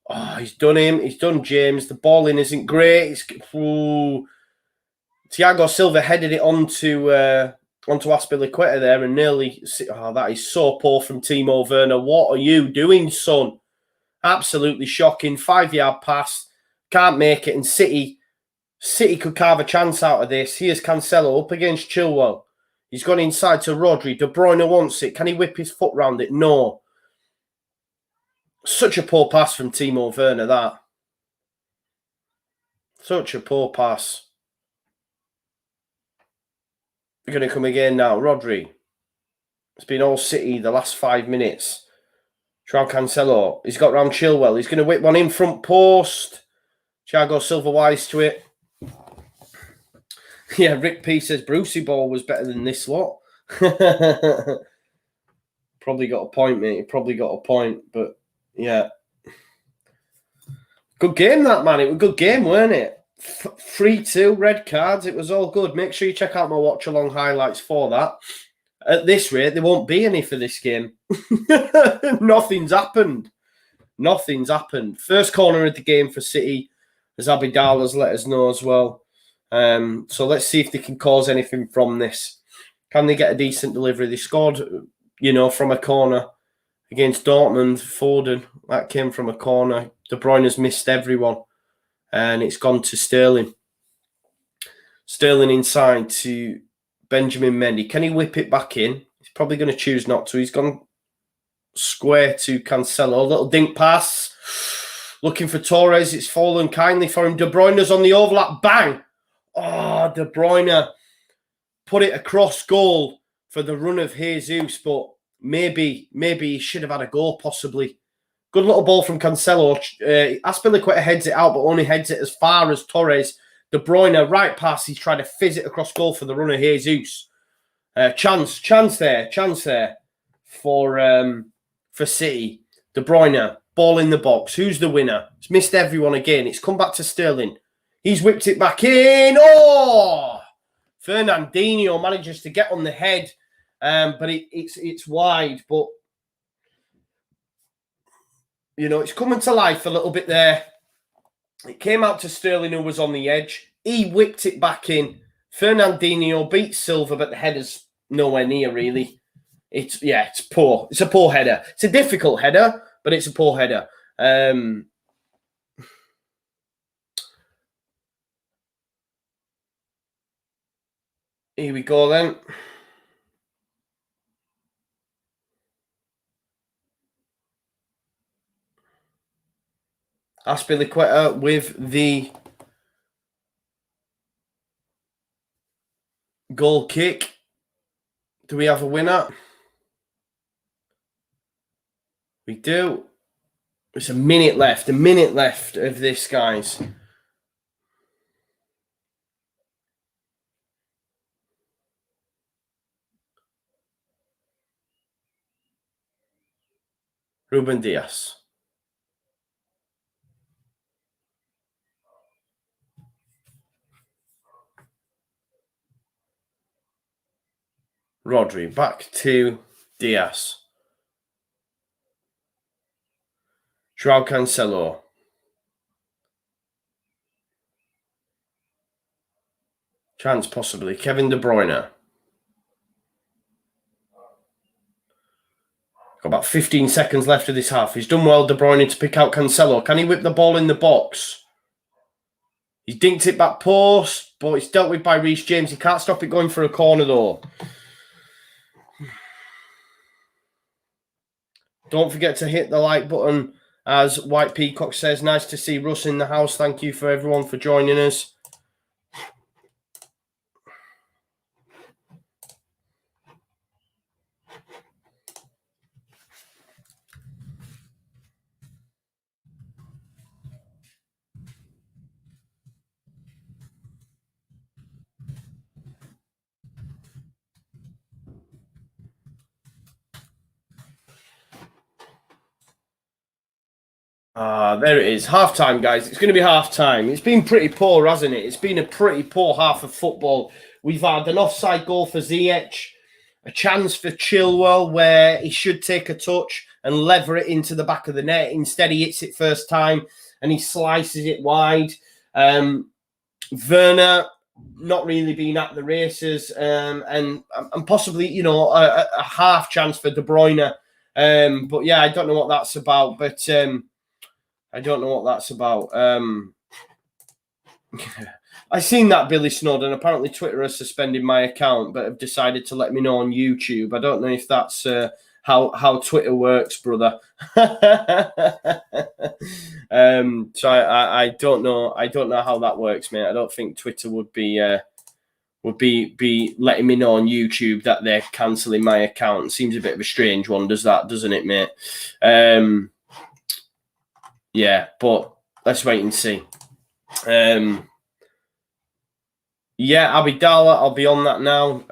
Oh, he's done him. He's done James. The ball in isn't great. Thiago Silva headed it onto Azpilicueta there and nearly... Oh, that is so poor from Timo Werner. What are you doing, son? Absolutely shocking. 5-yard pass. Can't make it. And City could carve a chance out of this. Here's Cancelo up against Chilwell. He's gone inside to Rodri. De Bruyne wants it. Can he whip his foot round it? No. Such a poor pass from Timo Werner, that. Such a poor pass. We're going to come again now. Rodri. It's been all City the last 5 minutes. João Cancelo. He's got round Chilwell. He's going to whip one in front post. Thiago Silva wise to it. Yeah, Rick P says Brucey Ball was better than this lot. Probably got a point, mate. He probably got a point, but yeah. Good game, that, man. It was a good game, weren't it? 3-2, red cards. It was all good. Make sure you check out my watch-along highlights for that. At this rate, there won't be any for this game. Nothing's happened. Nothing's happened. First corner of the game for City, as Abidala's let us know as well. So let's see if they can cause anything from this. Can they get a decent delivery? They scored, from a corner against Dortmund. Foden, that came from a corner. De Bruyne has missed everyone. And it's gone to Sterling. Sterling inside to Benjamin Mendy. Can he whip it back in? He's probably going to choose not to. He's gone square to Cancelo. Little dink pass. Looking for Torres. It's fallen kindly for him. De Bruyne's on the overlap. Bang! Oh, De Bruyne put it across goal for the run of Jesus, but maybe he should have had a goal, possibly. Good little ball from Cancelo. Azpilicueta heads it out, but only heads it as far as Torres. De Bruyne, right pass. He's trying to fizz it across goal for the run of Jesus. Chance there for City. De Bruyne, ball in the box. Who's the winner? It's missed everyone again. It's come back to Sterling. He's whipped it back in. Oh! Fernandinho manages to get on the head, but it's wide. But, it's coming to life a little bit there. It came out to Sterling, who was on the edge. He whipped it back in. Fernandinho beats Silva, but the header's nowhere near, really. It's poor. It's a poor header. It's a difficult header, but it's a poor header. Here we go then. Azpilicueta with the Goal kick. Do we have a winner? We do. There's a minute left of this, guys. Ruben Diaz. Rodri, back to Diaz. João Cancelo. Chance possibly. Kevin De Bruyne. Got about 15 seconds left of this half. He's done well, De Bruyne, to pick out Cancelo. Can he whip the ball in the box? He's dinked it back post, but it's dealt with by Reece James. He can't stop it going for a corner, though. Don't forget to hit the like button. As White Peacock says, nice to see Russ in the house. Thank you for everyone for joining us. There it is. Half-time, guys. It's going to be half-time. It's been pretty poor, hasn't it? It's been a pretty poor half of football. We've had an offside goal for Ziyech, a chance for Chilwell where he should take a touch and lever it into the back of the net. Instead, he hits it first time and he slices it wide. Werner not really been at the races, and possibly, you know, a half chance for De Bruyne. But yeah, I don't know what that's about. But I don't know what that's about. I seen that Billy Snowden. Apparently, Twitter has suspended my account, but have decided to let me know on YouTube. I don't know if that's how Twitter works, brother. So I don't know. I don't know how that works, mate. I don't think Twitter would be letting me know on YouTube that they're cancelling my account. Seems a bit of a strange one, doesn't it, mate? Yeah, but let's wait and see. Yeah, Abidala, I'll be on that now.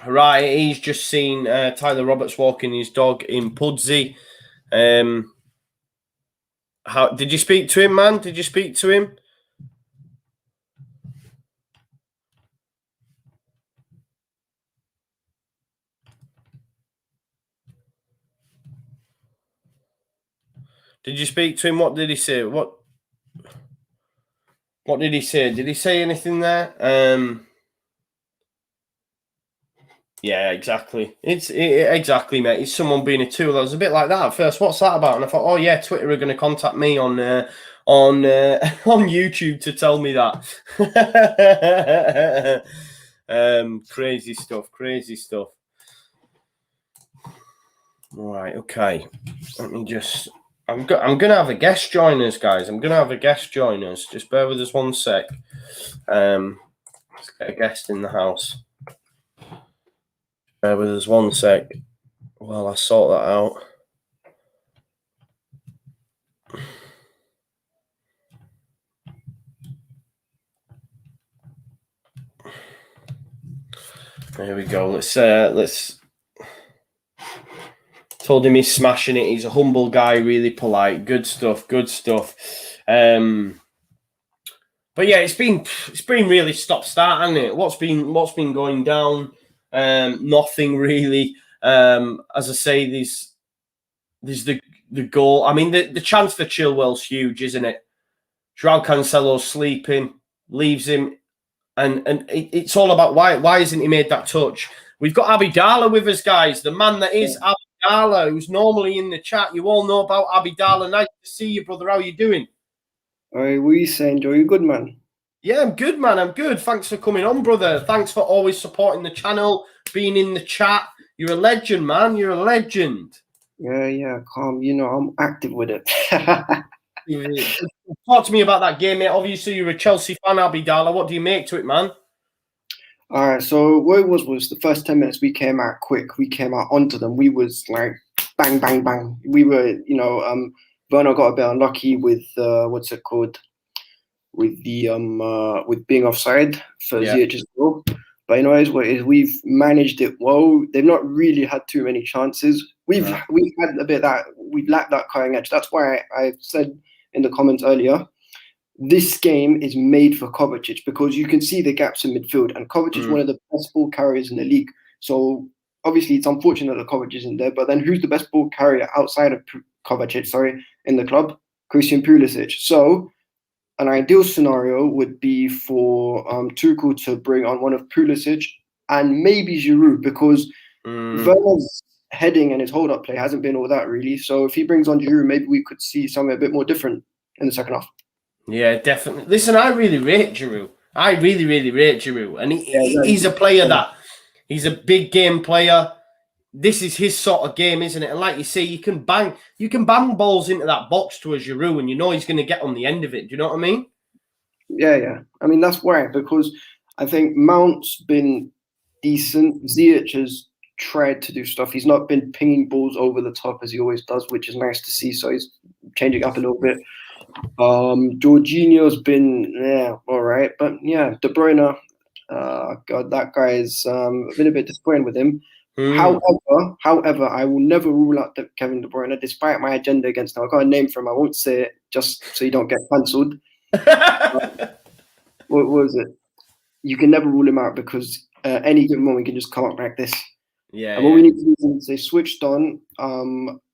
Right, he's just seen Tyler Roberts walking his dog in Pudsey. How did you speak to him, man? Did you speak to him? Did you speak to him? What did he say? What did he say? Did he say anything there? Yeah, exactly. Exactly, mate. It's someone being a tool. I was a bit like that at first. What's that about? And I thought, oh yeah, Twitter are going to contact me on YouTube to tell me that. Crazy stuff. Crazy stuff. Right. Okay. Let me just. I'm gonna have a guest join us, guys. I'm gonna have a guest join us. Just bear with us one sec. Let's get a guest in the house. Bear with us one sec while I sort that out. There we go. Let's. Told him he's smashing it. He's a humble guy, really polite. Good stuff. Good stuff. But yeah, it's been really stop-start, hasn't it? What's been going down? Nothing really. As I say, there's the goal. I mean, the chance for Chilwell's huge, isn't it? João Cancelo's sleeping, leaves him, and it's all about why isn't he made that touch? We've got Abidala with us, guys. The man that is Abidala, who's normally in the chat. You all know about Abidala. Nice to see you, brother. How are you doing? Hey, what are you saying, Joe? You good, man? Yeah, I'm good, man. I'm good. Thanks for coming on, brother. Thanks for always supporting the channel, being in the chat. You're a legend, man. You're a legend. Yeah, calm. You know, I'm active with it. Talk to me about that game, mate. Obviously, you're a Chelsea fan, Abidala. What do you make to it, man? All right, so what it was the first 10 minutes we came out quick. We came out onto them. We was like bang, bang, bang. We were, Werner got a bit unlucky with what's it called? With the with being offside for Ziyech's goal. But what is we've managed it well. They've not really had too many chances. We've had a bit that we've lacked that cutting edge. That's why I said in the comments earlier, this game is made for Kovacic because you can see the gaps in midfield, and Kovacic is one of the best ball carriers in the league. So obviously it's unfortunate that Kovacic isn't there, but then who's the best ball carrier outside of Kovacic, in the club? Christian Pulisic. So an ideal scenario would be for Tuchel to bring on one of Pulisic and maybe Giroud because Werner's heading and his hold-up play hasn't been all that really. So if he brings on Giroud, maybe we could see something a bit more different in the second half. Yeah, definitely. Listen, I really rate Giroud. I really, really rate Giroud. And he's a player that, he's a big game player. This is his sort of game, isn't it? And like you say, you can bang balls into that box to a Giroud and you know he's going to get on the end of it. Do you know what I mean? Yeah. I mean, that's why, because I think Mount's been decent. Ziyech has tried to do stuff. He's not been pinging balls over the top as he always does, which is nice to see. So he's changing up a little bit. Jorginho's been all right, but De Bruyne, God, that guy is been a bit disappointed with him. However, I will never rule out Kevin De Bruyne, despite my agenda against him. I got a name for him. I won't say it just so you don't get cancelled. What was it? You can never rule him out because any given moment he can just come up like this. Yeah. And what we need to do is say switched on.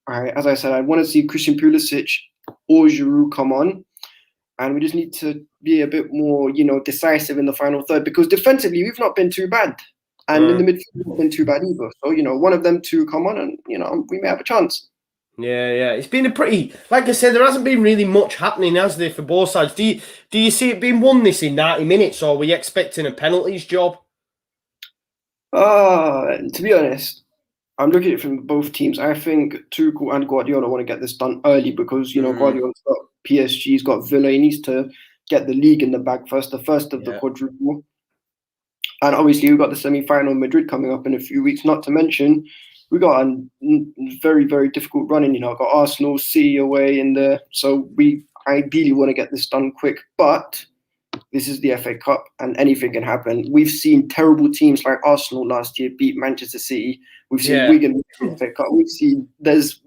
As I said, I want to see Christian Pulisic or Giroud come on, and we just need to be a bit more, decisive in the final third because defensively we've not been too bad, and in the midfield we've not been too bad either. So one of them two come on, and we may have a chance. Yeah. It's been a pretty, like I said, there hasn't been really much happening, has there, for both sides? Do you see it being won this in 90 minutes, or were you expecting a penalties job? To be honest, I'm looking at it from both teams. I think Tuchel and Guardiola want to get this done early because Guardiola's got PSG's got Villa. He needs to get the league in the bag first, the first of the quadruple. And obviously we've got the semi-final Madrid coming up in a few weeks. Not to mention we got a very, very difficult running. Got Arsenal, City away in there. So we ideally want to get this done quick, but this is the FA Cup and anything can happen. We've seen terrible teams like Arsenal last year beat Manchester City. We've seen Wigan in the FA Cup. We've seen there's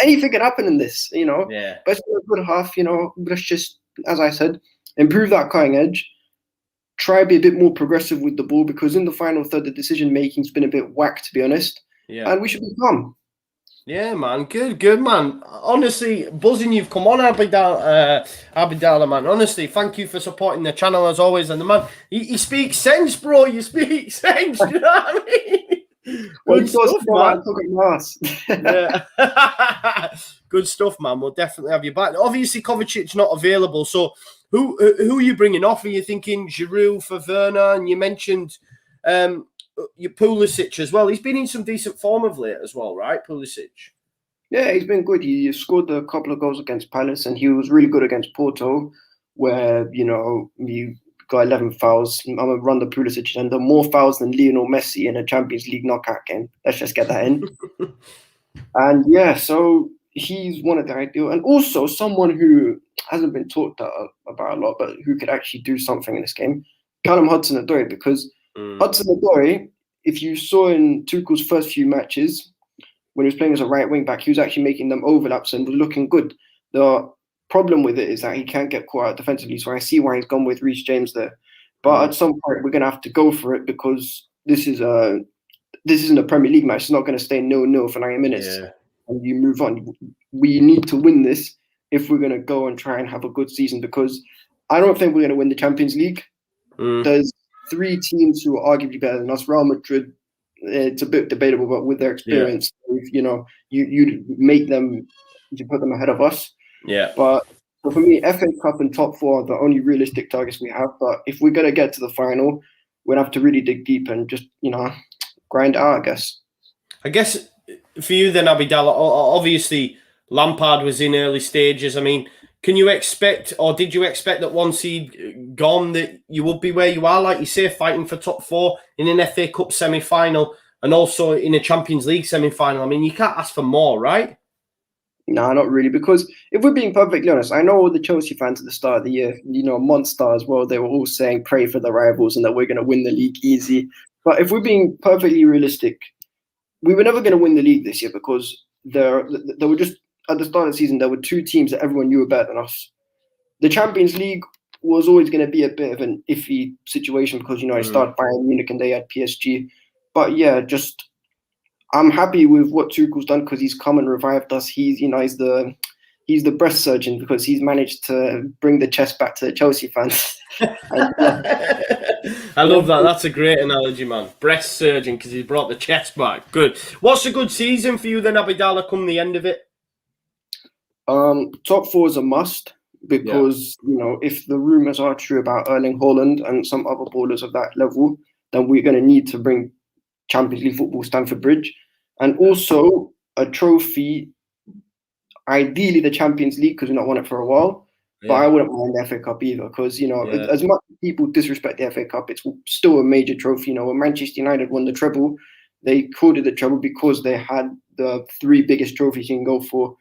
anything can happen in this, Yeah. But for a good half, let's just, as I said, improve that cutting edge. Try to be a bit more progressive with the ball because in the final third, the decision making's been a bit whack, to be honest. Yeah. And we should be calm. Yeah, man. Good, man. Honestly, buzzing you've come on, Abidala, man. Honestly, thank you for supporting the channel as always. And the man, he speaks sense, bro. You speak sense. You know what I mean? Good stuff, man. Yeah. Good stuff, man. We'll definitely have you back. Obviously, Kovacic's not available. So who are you bringing off? Are you thinking Giroud for Werner? And you mentioned your Pulisic as well. He's been in some decent form of late as well, right? Pulisic. Yeah, he's been good. He scored a couple of goals against Palace, and he was really good against Porto, where you got 11 fouls. I'm gonna run the Pulisic and the more fouls than Lionel Messi in a Champions League knockout game. Let's just get that in. And so he's one of the ideal, and also someone who hasn't been talked about a lot, but who could actually do something in this game. Callum Hudson-Odoi, because Hudson-Odoi, if you saw in Tuchel's first few matches, when he was playing as a right wing back, he was actually making them overlaps and was looking good. The problem with it is that he can't get caught out defensively, so I see why he's gone with Reece James there. But at some point, we're going to have to go for it because this isn't a Premier League match. It's not going to stay 0-0 for 90 minutes and you move on. We need to win this if we're going to go and try and have a good season because I don't think we're going to win the Champions League. There's 3 teams who are arguably better than us. Real Madrid, it's a bit debatable, but with their experience, you'd make them, you put them ahead of us. Yeah. But for me, FA Cup and top 4 are the only realistic targets we have. But if we're going to get to the final, we'll have to really dig deep and just, grind out, I guess. I guess for you then, Abidala, obviously Lampard was in early stages. I mean, Can you expect, or did you expect that once he'd gone that you would be where you are, like you say, fighting for top 4 in an FA Cup semi-final and also in a Champions League semi-final? I mean, you can't ask for more, right? Nah, not really. Because if we're being perfectly honest, I know all the Chelsea fans at the start of the year, Monster as well, they were all saying pray for the rivals and that we're going to win the league easy. But if we're being perfectly realistic, we were never going to win the league this year because there were just, at the start of the season, there were 2 teams that everyone knew were better than us. The Champions League was always going to be a bit of an iffy situation because, I started Bayern Munich and they had PSG. But yeah, I'm happy with what Tuchel's done because he's come and revived us. He's the breast surgeon because he's managed to bring the chest back to the Chelsea fans. I love that. That's a great analogy, man. Breast surgeon because he brought the chest back. Good. What's a good season for you then, Abidallah, come the end of it? Top 4 is a must because, if the rumours are true about Erling Haaland and some other ballers of that level, then we're going to need to bring Champions League football Stamford Bridge. And also a trophy, ideally the Champions League because we've not won it for a while. Yeah. But I wouldn't mind the FA Cup either because, as much as people disrespect the FA Cup, it's still a major trophy. When Manchester United won the treble, they called it the treble because they had the 3 biggest trophies you can go for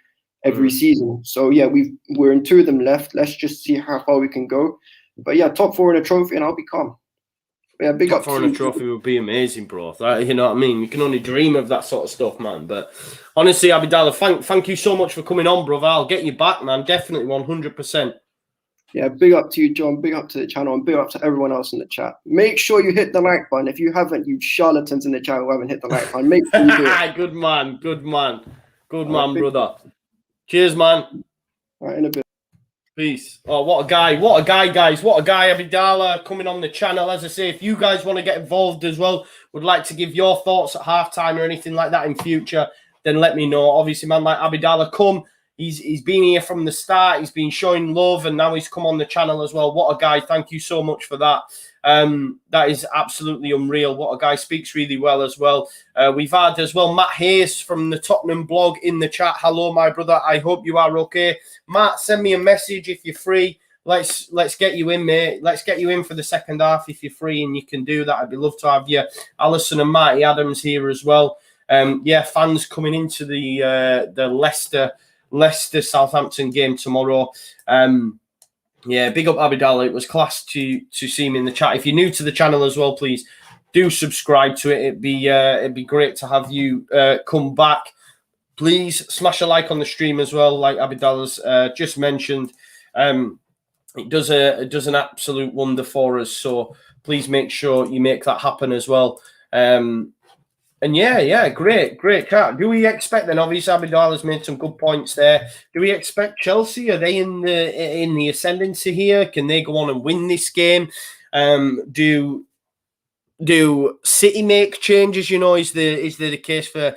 every season. So, yeah, we're in 2 of them left. Let's just see how far we can go. But, yeah, top 4 in a trophy and I'll be calm. Yeah, big top up 4 in a trophy would be amazing, bro. You know what I mean? You can only dream of that sort of stuff, man. But honestly, Abidallah, thank you so much for coming on, brother. I'll get you back, man. Definitely, 100%. Yeah, big up to you, John. Big up to the channel and big up to everyone else in the chat. Make sure you hit the like button. If you haven't, you charlatans in the chat who haven't hit the like button, make sure you do it. Good man, brother. Cheers, man. All right, in a bit. Peace. Oh, what a guy, guys. What a guy, Abidallah, coming on the channel. As I say, if you guys want to get involved as well, would like to give your thoughts at halftime or anything like that in future, then let me know. Obviously, man, like Abidallah, come. He's been here from the start. He's been showing love, and now he's come on the channel as well. What a guy. Thank you so much for that. That is absolutely unreal. What a guy. Speaks really well as well. We've had as well Matt Hayes from the Tottenham blog in the chat. Hello, my brother. I hope you are okay. Matt, send me a message if you're free. Let's get you in, mate. Let's get you in for the second half if you're free and you can do that. I'd be love to have you. Alison and Marty Adams here as well. Yeah, fans coming into the Leicester Southampton game tomorrow. Yeah, big up Abidallah. It was class to see him in the chat. If you're new to the channel as well, please do subscribe to it. It'd be great to have you come back. Please smash a like on the stream as well, like Abidallah's just mentioned. It does an absolute wonder for us. So please make sure you make that happen as well. And yeah, great cat. Do we expect then? Obviously, Abidallah's made some good points there. Do we expect Chelsea? Are they in the ascendancy here? Can they go on and win this game? Do City make changes? Is there the case for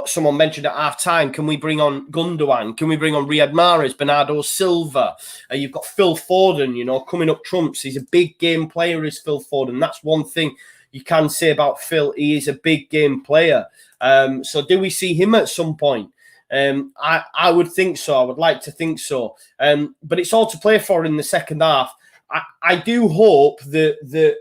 someone mentioned at half time? Can we bring on Gundogan? Can we bring on Riyad Mahrez, Bernardo Silva? You've got Phil Foden. Coming up trumps. He's a big game player, is Phil Foden. That's one thing you can say about Phil. He is a big game player. So do we see him at some point? I would think so. I would like to think so. But it's all to play for in the second half. I do hope that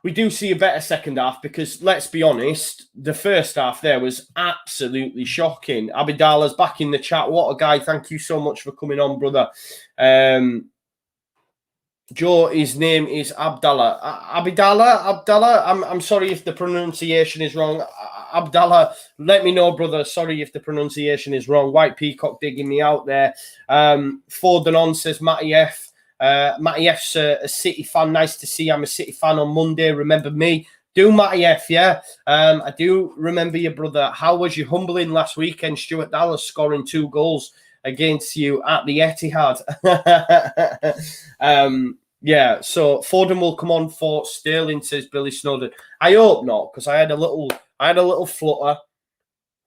we do see a better second half because, let's be honest, the first half there was absolutely shocking. Abidallah's back in the chat. What a guy. Thank you so much for coming on, brother. Joe, his name is Abdallah. Abdallah. I'm sorry if the pronunciation is wrong. Abdallah, let me know, brother. Sorry if the pronunciation is wrong. White Peacock digging me out there. Foden on says Matty F. Matty F's a City fan. Nice to see. I'm a City fan on Monday. Remember me? Do Matty F, yeah? I do remember you, brother. How was you humbling last weekend? Stuart Dallas scoring 2 goals against you at the Etihad. Yeah, so Foden will come on for Sterling, says Billy Snowden. I hope not, because I had a little flutter.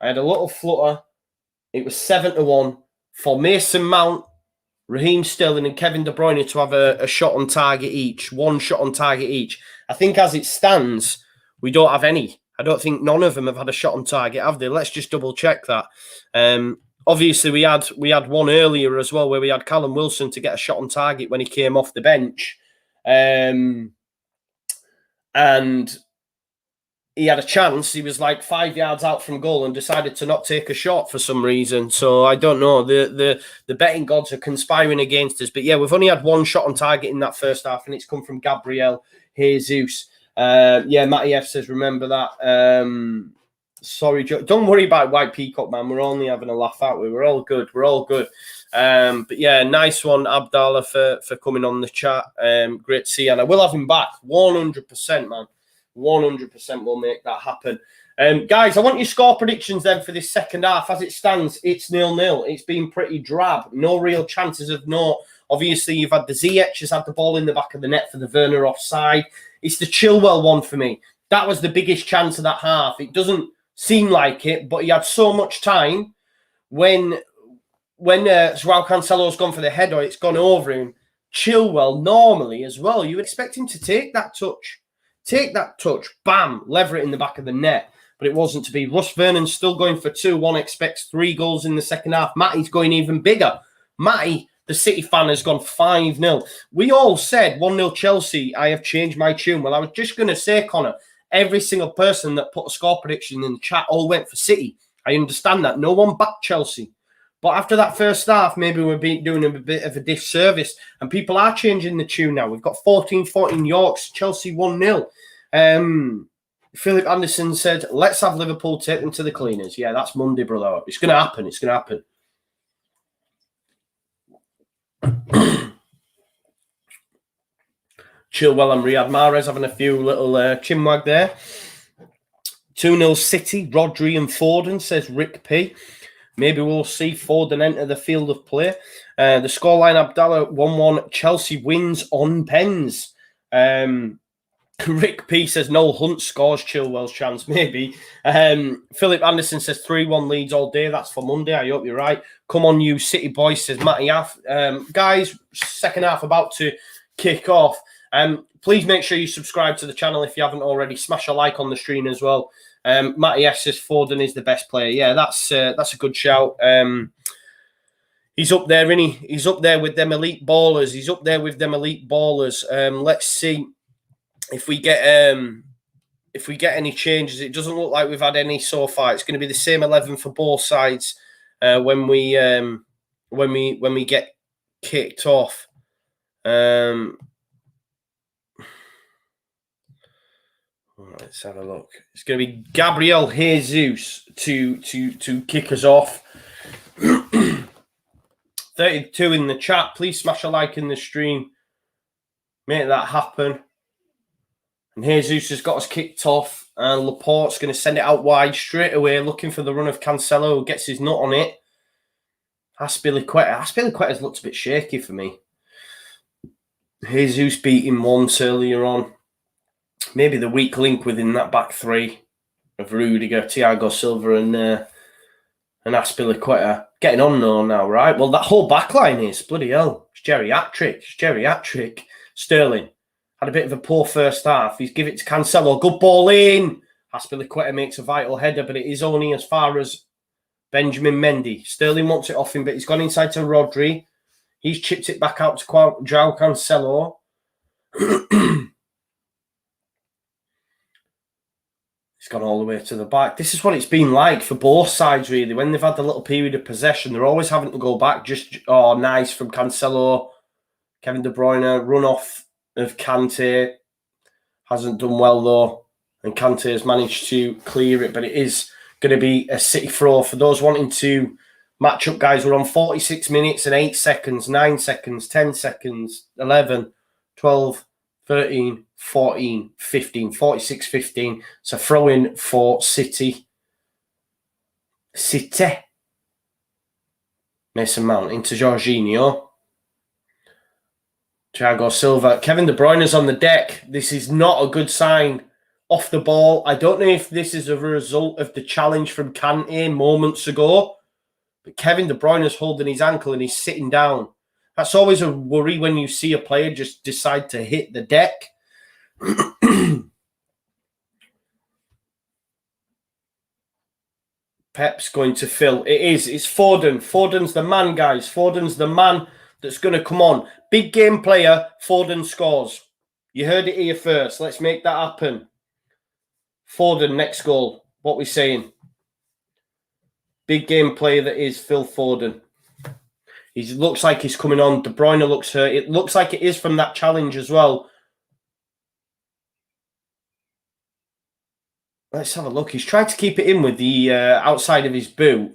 It was 7-1 for Mason Mount, Raheem Sterling and Kevin De Bruyne to have a shot on target each. 1 shot on target each. I think as it stands, we don't have any. I don't think none of them have had a shot on target, have they? Let's just double check that. obviously we had one earlier as well where we had Callum Wilson to get a shot on target when he came off the bench. And he had a chance. He was like 5 yards out from goal and decided to not take a shot for some reason. So I don't know. The betting gods are conspiring against us. But yeah, we've only had one shot on target in that first half, and it's come from Gabriel Jesus. Matty F says, remember that. Sorry, Joe. Don't worry about White Peacock, man. We're only having a laugh out. We're all good. We're all good. But yeah, nice one, Abdallah, for coming on the chat. Great to see you. And I will have him back. 100%, man. 100% will make that happen. Guys, I want your score predictions then for this second half. As it stands, it's 0-0. It's been pretty drab. No real chances of note. Obviously, you've had the Ziyech has had the ball in the back of the net for the Werner offside. It's the Chilwell one for me. That was the biggest chance of that half. It doesn't seem like it, but he had so much time when João Cancelo's gone for the header, it's gone over him. Chilwell, normally as well, you would expect him to take that touch. Bam, lever it in the back of the net. But it wasn't to be. Russ Vernon's still going for 2-1, expects 3 goals in the second half. Matty's going even bigger. Matty, the City fan, has gone 5-0. We all said 1-0 Chelsea. I have changed my tune. Well, I was just going to say, Connor, every single person that put a score prediction in the chat all went for City. I understand that. No one backed Chelsea. But after that first half, maybe we're doing a bit of a disservice. And people are changing the tune now. We've got 14-14 Yorks, Chelsea 1-0. Philip Anderson said, let's have Liverpool take them to the cleaners. Yeah, that's Monday, brother. It's going to happen. It's going to happen. Chilwell and Riyad Mahrez having a few little chinwag there. 2-0 City, Rodri and Foden, says Rick P. Maybe we'll see Foden enter the field of play. The scoreline, Abdallah, 1-1. Chelsea wins on pens. Rick P says Noel Hunt scores Chilwell's chance, maybe. Philip Anderson says 3-1 Leeds all day. That's for Monday. I hope you're right. Come on, you City boys, says Matty Aff. Guys, second half about to kick off. Please make sure you subscribe to the channel if you haven't already. Smash a like on the stream as well. Matty F says Foden is the best player. Yeah, that's a good shout. He's up there, isn't he? He's up there with them elite ballers. Let's see if we get any changes. It doesn't look like we've had any so far. It's going to be the same 11 for both sides when we get kicked off. Let's have a look. It's going to be Gabriel Jesus to kick us off. 32 in the chat. Please smash a like in the stream. Make that happen. And Jesus has got us kicked off. And Laporte's going to send it out wide straight away, looking for the run of Cancelo, who gets his nut on it. Aspilicueta's looked a bit shaky for me. Jesus beat him once earlier on. Maybe the weak link within that back three of Rudiger, Thiago Silva, and Aspilicueta. Getting on now, right? Well, that whole back line is bloody hell. It's geriatric. Sterling had a bit of a poor first half. He's give it to Cancelo. Good ball in. Aspilicueta makes a vital header, but it is only as far as Benjamin Mendy. Sterling wants it off him, but he's gone inside to Rodri. He's chipped it back out to João Cancelo. It's gone all the way to the back. This is what it's been like for both sides, really. When they've had the little period of possession, they're always having to go back. Nice from Cancelo. Kevin De Bruyne, run off of Kante. Hasn't done well, though. And Kante has managed to clear it, but it is going to be a City throw. For those wanting to match up, guys, we're on 46 minutes and 8 seconds, 9 seconds, 10 seconds, 11, 12, 13, 14, 15, 46, 15. So throw in for City. Mason Mount into Jorginho. Thiago Silva. Kevin De Bruyne is on the deck. This is not a good sign. Off the ball. I don't know if this is a result of the challenge from Kante moments ago, but Kevin De Bruyne is holding his ankle and he's sitting down. That's always a worry when you see a player just decide to hit the deck. Pep's going to Phil. It is. It's Foden. Foden's the man, guys. Foden's the man that's going to come on. Big game player. Foden scores. You heard it here first. Let's make that happen. Foden, next goal. What we saying? Big game player that is Phil Foden. He looks like he's coming on. De Bruyne looks hurt. It looks like it is from that challenge as well. Let's have a look. He's tried to keep it in with the outside of his boot.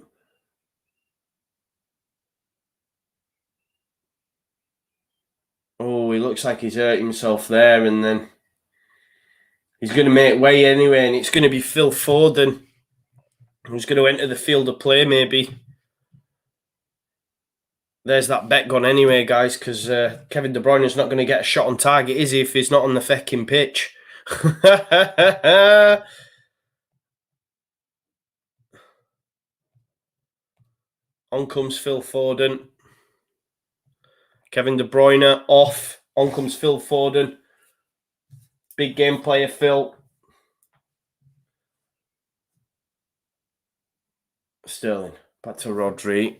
Oh, he looks like he's hurt himself there, and then he's going to make way anyway, and it's going to be Phil Foden who's going to enter the field of play, maybe. There's that bet gone anyway, guys, because Kevin De Bruyne is not going to get a shot on target, is he, if he's not on the fecking pitch? On comes Phil Foden. Kevin De Bruyne off. On comes Phil Foden. Big game player, Phil. Sterling. Back to Rodri.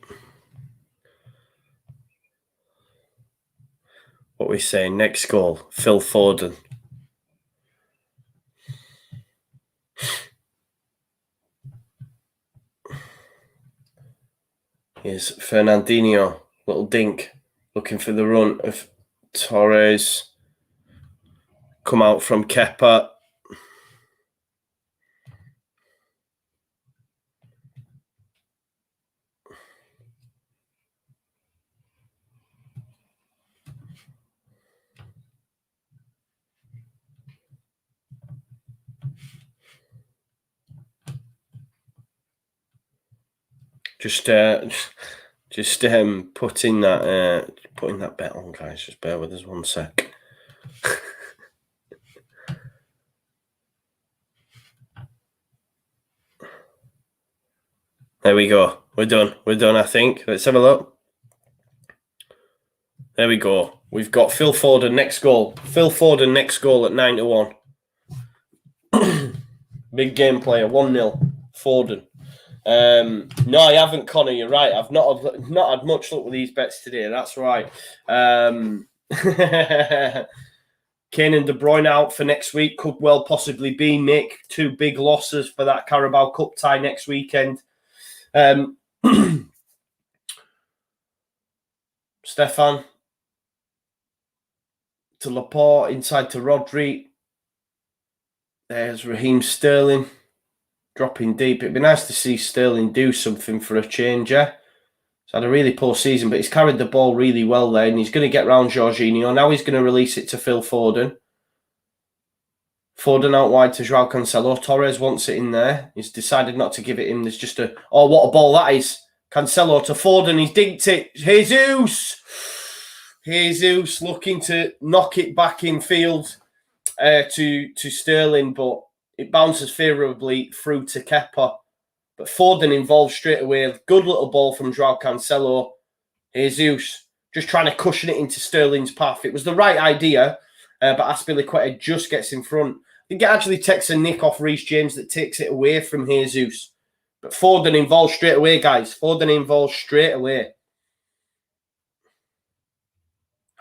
What are we saying? Next goal. Phil Foden. Here's Fernandinho. Little dink. Looking for the run of Torres. Come out from Kepa. Just putting that bet on, guys. Just bear with us 1 sec. There we go. We're done. We're done, I think. Let's have a look. There we go. We've got Phil Foden next goal. Phil Foden next goal at 9-1. Big game player. 1-0. Foden. No, I haven't, Connor. You're right. I've not had much luck with these bets today. That's right. Kane and De Bruyne out for next week. Could well possibly be, Mick. 2 big losses for that Carabao Cup tie next weekend. Stefan to Laporte, inside to Rodri. There's Raheem Sterling dropping deep. It'd be nice to see Sterling do something for a change. He's had a really poor season, but he's carried the ball really well there, and he's going to get round Jorginho. Now he's going to release it to Phil Foden. Foden out wide to Joao Cancelo. Torres wants it in there. He's decided not to give it him. There's just a... Oh, what a ball that is. Cancelo to Foden. He's dinked it. Jesus looking to knock it back in field to Sterling, but it bounces favourably through to Kepa. But Foden involved straight away. Good little ball from Joao Cancelo. Jesus just trying to cushion it into Sterling's path. It was the right idea, but Azpilicueta just gets in front. I think it actually takes a nick off Reece James that takes it away from Jesus. But Foden involved straight away, guys. Foden involved straight away.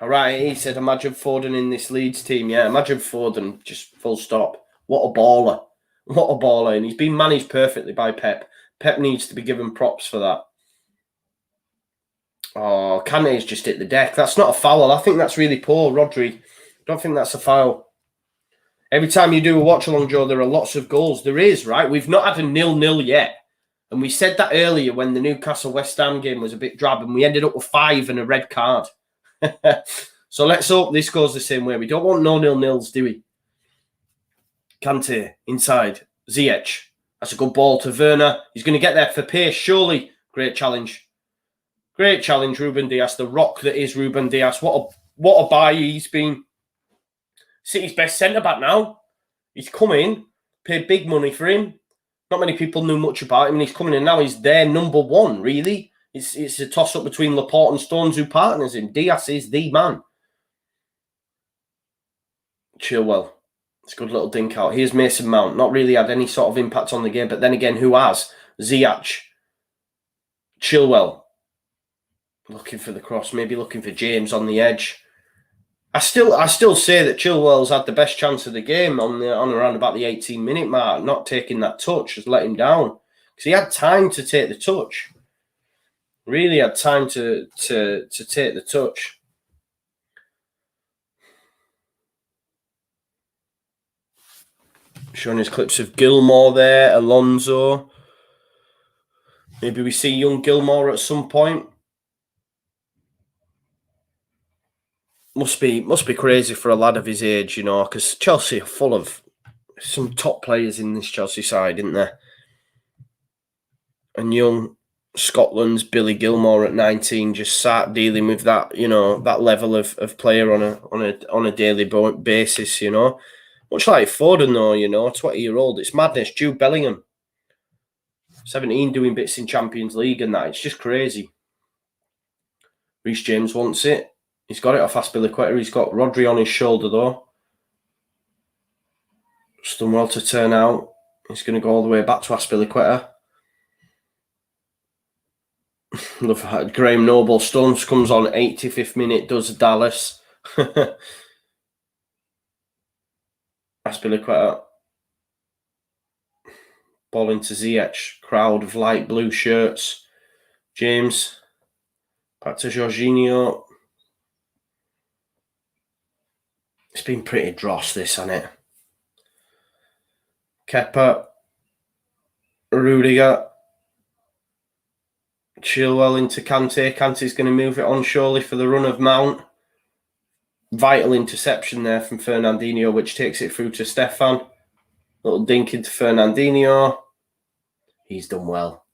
All right, he said, imagine Foden in this Leeds team. Yeah, imagine Foden, just full stop. What a baller. What a baller. And he's been managed perfectly by Pep. Pep needs to be given props for that. Oh, Kante's just hit the deck. That's not a foul. I think that's really poor, Rodri. Don't think that's a foul. Every time you do a watch-along, Joe, there are lots of goals. There is, right? We've not had a 0-0 yet. And we said that earlier when the Newcastle-West Ham game was a bit drab, and we ended up with 5 and a red card. So let's hope this goes the same way. We don't want no 0-0s, do we? Kante, inside. Ziyech. That's a good ball to Werner. He's going to get there for pace, surely. Great challenge. Great challenge, Ruben Dias. The rock that is Ruben Dias. What a buy he's been. City's best centre-back now. He's come in, paid big money for him. Not many people knew much about him, and he's coming in now. He's their number one, really. It's a toss-up between Laporte and Stones who partners him. Dias is the man. Chilwell. It's a good little dink out. Here's Mason Mount. Not really had any sort of impact on the game, but then again, who has? Ziyech. Chilwell. Looking for the cross, maybe looking for James on the edge. I still say that Chilwell's had the best chance of the game on around about the 18-minute mark. Not taking that touch has let him down because he had time to take the touch. Really had time to take the touch. Showing his clips of Gilmore there, Alonso. Maybe we see young Gilmore at some point. Must be crazy for a lad of his age, you know, because Chelsea are full of some top players in this Chelsea side, isn't there? And young Scotland's Billy Gilmore at 19 just sat dealing with that, you know, that level of player on a daily basis, you know. Much like Foden, though, you know, 20-year-old. It's madness. Jude Bellingham, 17, doing bits in Champions League and that. It's just crazy. Reece James wants it. He's got it off Aspilicueta. He's got Rodri on his shoulder, though. Just done well to turn out. He's going to go all the way back to Aspilicueta. Love how Graham Noble Stones comes on 85th minute, does Dallas. Aspilicueta. Ball into Ziyech. Crowd of light blue shirts. James. Back to Jorginho. It's been pretty dross, this, hasn't it? Kepa. Rudiger. Chilwell into Kante. Kante's going to move it on surely for the run of Mount. Vital interception there from Fernandinho, which takes it through to Stefan. Little dink into Fernandinho. He's done well.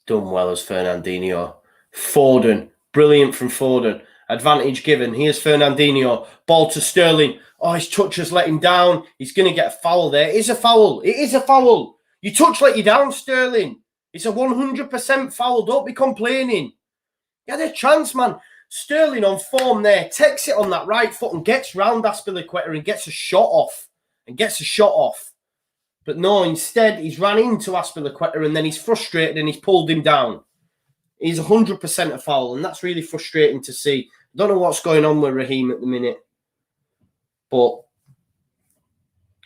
Done well as Fernandinho. Foden. Brilliant from Foden. Advantage given. Here's Fernandinho. Ball to Sterling. Oh, his touch has let him down. He's going to get a foul there. It is a foul. It is a foul. Your touch let you down, Sterling. It's a 100% foul. Don't be complaining. You had a chance, man. Sterling on form there. Takes it on that right foot and gets round Aspilicueta and gets a shot off. But no, instead, he's ran into Aspilicueta and then he's frustrated and he's pulled him down. He's 100% a foul, and that's really frustrating to see. I don't know what's going on with Raheem at the minute. But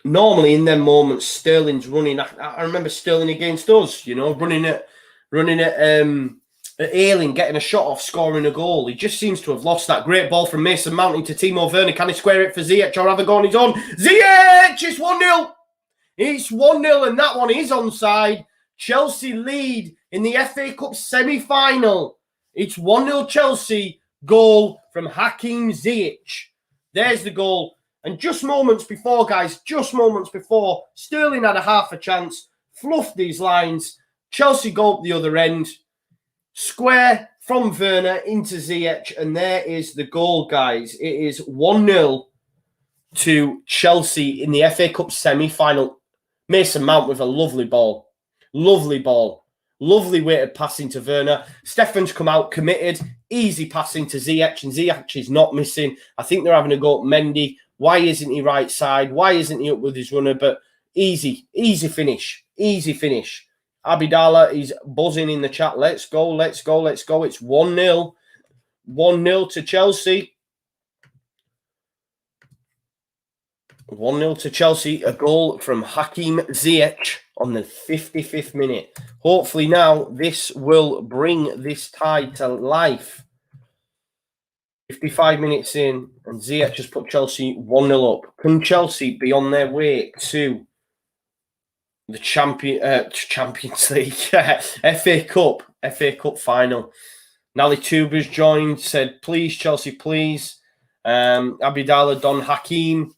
normally in them moments, Sterling's running. I remember Sterling against us, you know, running at Ayling, getting a shot off, scoring a goal. He just seems to have lost that. Great ball from Mason Mount into Timo Werner. Can he square it for Ziyech or have a go on his own? Ziyech! It's 1-0. It's 1-0 and that one is onside. Chelsea lead in the FA Cup semi-final. It's 1-0 Chelsea. Goal from Hakim Ziyech. There's the goal. And just moments before, guys, Sterling had a half a chance, fluffed these lines. Chelsea go up the other end. Square from Werner into Ziyech. And there is the goal, guys. It is 1-0 to Chelsea in the FA Cup semi-final. Mason Mount with a lovely ball. Lovely ball. Lovely weighted passing to Werner. Stefan's come out committed. Easy passing to Ziyech. And Ziyech is not missing. I think they're having a go at Mendy. Why isn't he right side? Why isn't he up with his runner? But easy finish. Easy finish. Abidala is buzzing in the chat. Let's go, let's go, let's go. It's 1-0. 1-0 to Chelsea. 1-0 to Chelsea. A goal from Hakim Ziyech on the 55th minute. Hopefully now this will bring this tie to life. 55 minutes in, and Ziyech has put Chelsea 1-0 up. Can Chelsea be on their way to the Champions League, FA Cup final? Nali Tuba's joined, said, please, Chelsea, please. Abidala, Don Hakim.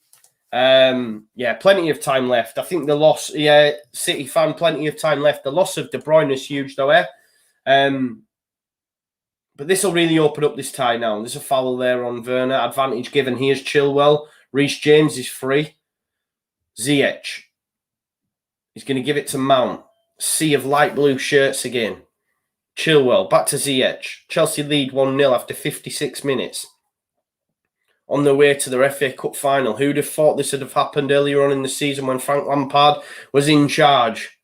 Yeah, plenty of time left. I think the loss, City fan, plenty of time left. The loss of De Bruyne is huge, though, But this will really open up this tie now. There's a foul there on Werner. Advantage given. Here's Chilwell. Reece James is free. Ziyech. He's going to give it to Mount. Sea of light blue shirts again. Chilwell. Back to Ziyech. Chelsea lead 1-0 after 56 minutes. On their way to the FA Cup final. Who'd have thought this would have happened earlier on in the season when Frank Lampard was in charge?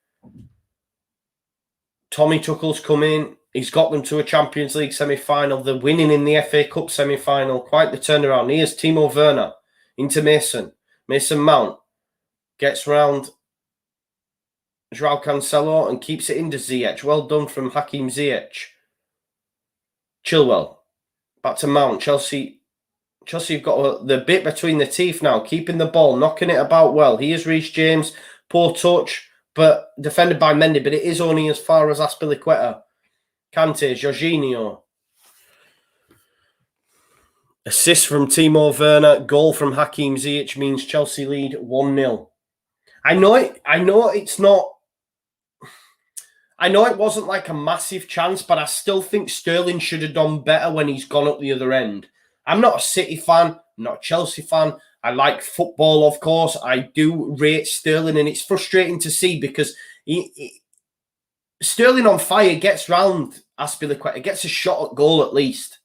Tommy Tuchel's come in. He's got them to a Champions League semi-final. They're winning in the FA Cup semi-final. Quite the turnaround. Here's Timo Werner into Mason. Mason Mount gets round Joao Cancelo and keeps it into Ziyech. Well done from Hakim Ziyech. Chilwell. Back to Mount. Chelsea have got the bit between the teeth now. Keeping the ball. Knocking it about well. Here's Reece James. Poor touch. But defended by Mendy. But it is only as far as Azpilicueta. Kante, Jorginho. Assist from Timo Werner. Goal from Hakim Ziyech means Chelsea lead 1-0. I know it's not. I know it wasn't like a massive chance, but I still think Sterling should have done better when he's gone up the other end. I'm not a City fan, I'm not a Chelsea fan. I like football, of course. I do rate Sterling, and it's frustrating to see because Sterling on fire gets round Azpilicueta, gets a shot at goal at least.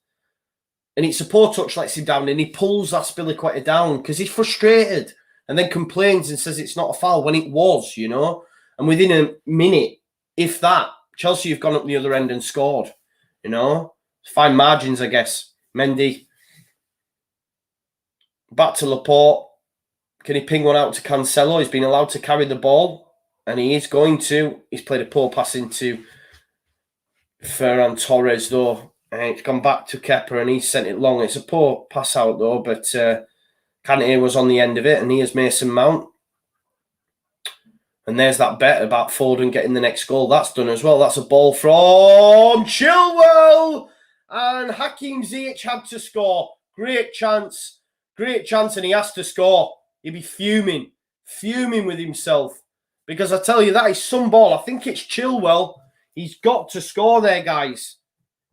And it's a poor touch, lets him down, and he pulls Azpilicueta down because he's frustrated and then complains and says it's not a foul when it was, you know. And within a minute, if that, Chelsea have gone up the other end and scored, you know. Fine margins, I guess. Mendy. Back to Laporte. Can he ping one out to Cancelo? He's been allowed to carry the ball. And he is going to. He's played a poor pass into Ferran Torres, though. And it's gone back to Kepa, and he's sent it long. It's a poor pass out, though. But Kante was on the end of it. And here's Mason Mount. And there's that bet about Foden getting the next goal. That's done as well. That's a ball from Chilwell. And Hakim Ziyech had to score. Great chance. Great chance, and he has to score. He'd be fuming with himself. Because I tell you, that is some ball. I think it's Chilwell. He's got to score there, guys.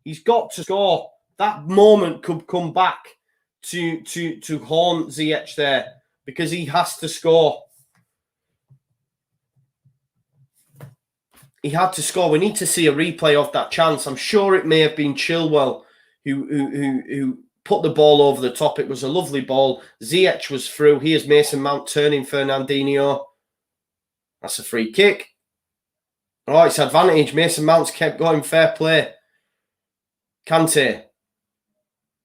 He's got to score. That moment could come back to haunt Ziyech there. Because he has to score. He had to score. We need to see a replay of that chance. I'm sure it may have been Chilwell who put the ball over the top. It was a lovely ball. Ziyech was through. Here's Mason Mount turning Fernandinho. That's a free kick. Oh, it's advantage. Mason Mount's kept going. Fair play. Kante.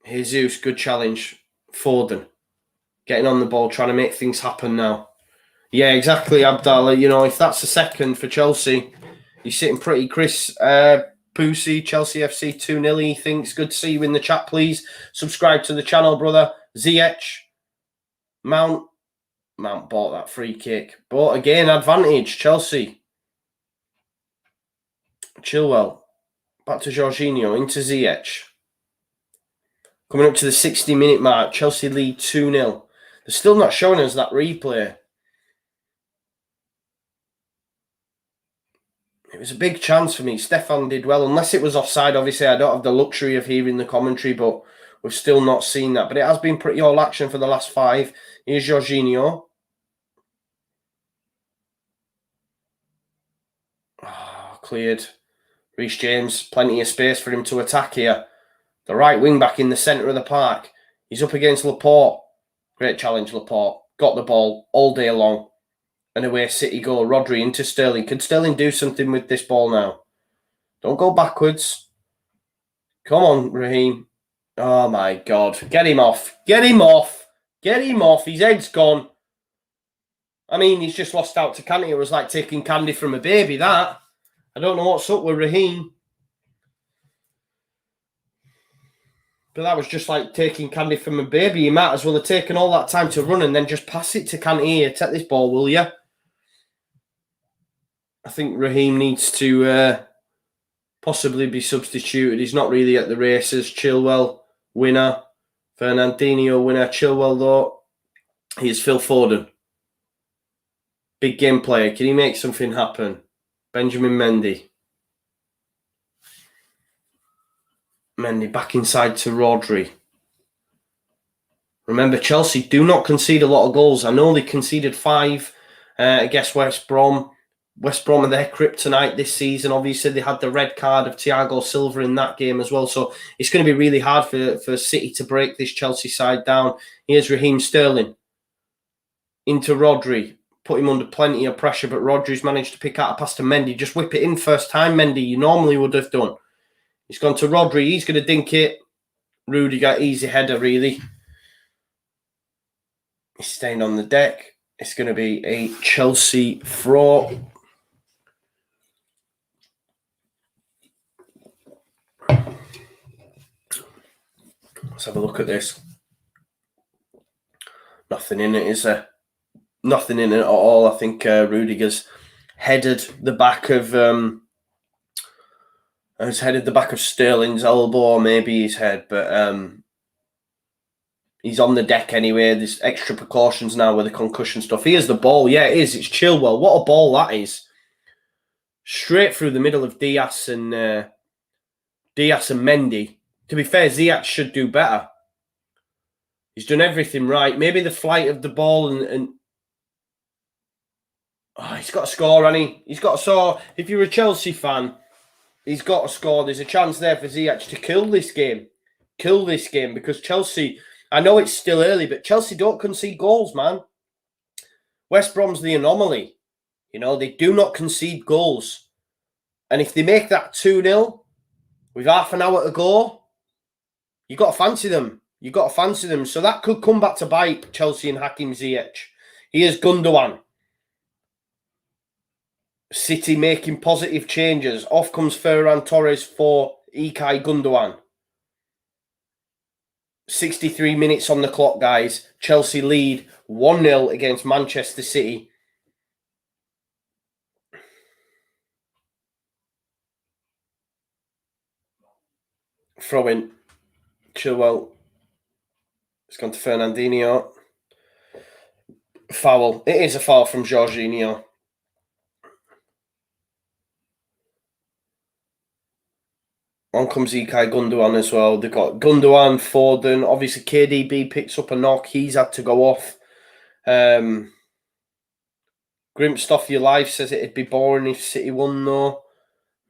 Jesus, good challenge. Foden. Getting on the ball, trying to make things happen now. Yeah, exactly, Abdallah. You know, if that's a second for Chelsea, he's sitting pretty. Chris Pussy, Chelsea FC 2-0, he thinks. Good to see you in the chat, please. Subscribe to the channel, brother. Ziyech. Mount bought that free kick. But again, advantage. Chelsea. Chilwell. Back to Jorginho. Into Ziyech. Coming up to the 60-minute mark. Chelsea lead 2-0. They're still not showing us that replay. It was a big chance for me. Stefan did well. Unless it was offside, obviously, I don't have the luxury of hearing the commentary, but we've still not seen that. But it has been pretty all action for the last 5. Here's Jorginho. Oh, cleared. Reece James, plenty of space for him to attack here. The right wing back in the centre of the park. He's up against Laporte. Great challenge, Laporte. Got the ball all day long. And away City go. Rodri into Sterling. Can Sterling do something with this ball now? Don't go backwards. Come on, Raheem. Oh, my God. Get him off. Get him off. Get him off. His head's gone. I mean, he's just lost out to Kante. It was like taking candy from a baby, that. I don't know what's up with Raheem. But that was just like taking candy from a baby. You might as well have taken all that time to run and then just pass it to Kante. Here, take this ball, will you? I think Raheem needs to possibly be substituted. He's not really at the races. Chilwell, winner. Fernandinho, winner. Chilwell, though. Here's Phil Foden. Big game player. Can he make something happen? Benjamin Mendy. Mendy back inside to Rodri. Remember, Chelsea do not concede a lot of goals. I know they conceded 5 against West Brom. West Brom are their kryptonite this season. Obviously, they had the red card of Thiago Silva in that game as well. So it's going to be really hard for City to break this Chelsea side down. Here's Raheem Sterling. Into Rodri. put him under plenty of pressure, but Rodri's managed to pick out a pass to Mendy. Just whip it in first time, Mendy. You normally would have done. He's gone to Rodri. He's going to dink it. Rudiger, easy header, really. He's staying on the deck. It's going to be a Chelsea throw. Let's have a look at this. Nothing in it, is there? Nothing in it at all. I think Rudiger's headed the back of Sterling's elbow, or maybe his head, but he's on the deck anyway. There's extra precautions now with the concussion stuff. Here's the ball. Yeah, it is. It's Chilwell. What a ball that is. Straight through the middle of Diaz and Mendy. To be fair, Ziyech should do better. He's done everything right. Maybe the flight of the ball and oh, he's got to score, hasn't he? He's got to score. If you're a Chelsea fan, he's got to score. There's a chance there for Ziyech to kill this game. Kill this game, because Chelsea, I know it's still early, but Chelsea don't concede goals, man. West Brom's the anomaly. You know, they do not concede goals. And if they make that 2-0 with half an hour to go, you got to fancy them. You got to fancy them. So that could come back to bite Chelsea and Hakim Ziyech. Here's Gundogan. City making positive changes. Off comes Ferran Torres for Ilkay Gundogan. 63 minutes on the clock, guys. Chelsea lead 1-0 against Manchester City. Throw in. Chilwell. It's gone to Fernandinho. Foul. It is a foul from Jorginho. On comes Ilkay Gundogan as well. They've got Gundogan, Foden. Obviously, KDB picks up a knock. He's had to go off. Grimpstoff Your Life says it'd be boring if City won, though.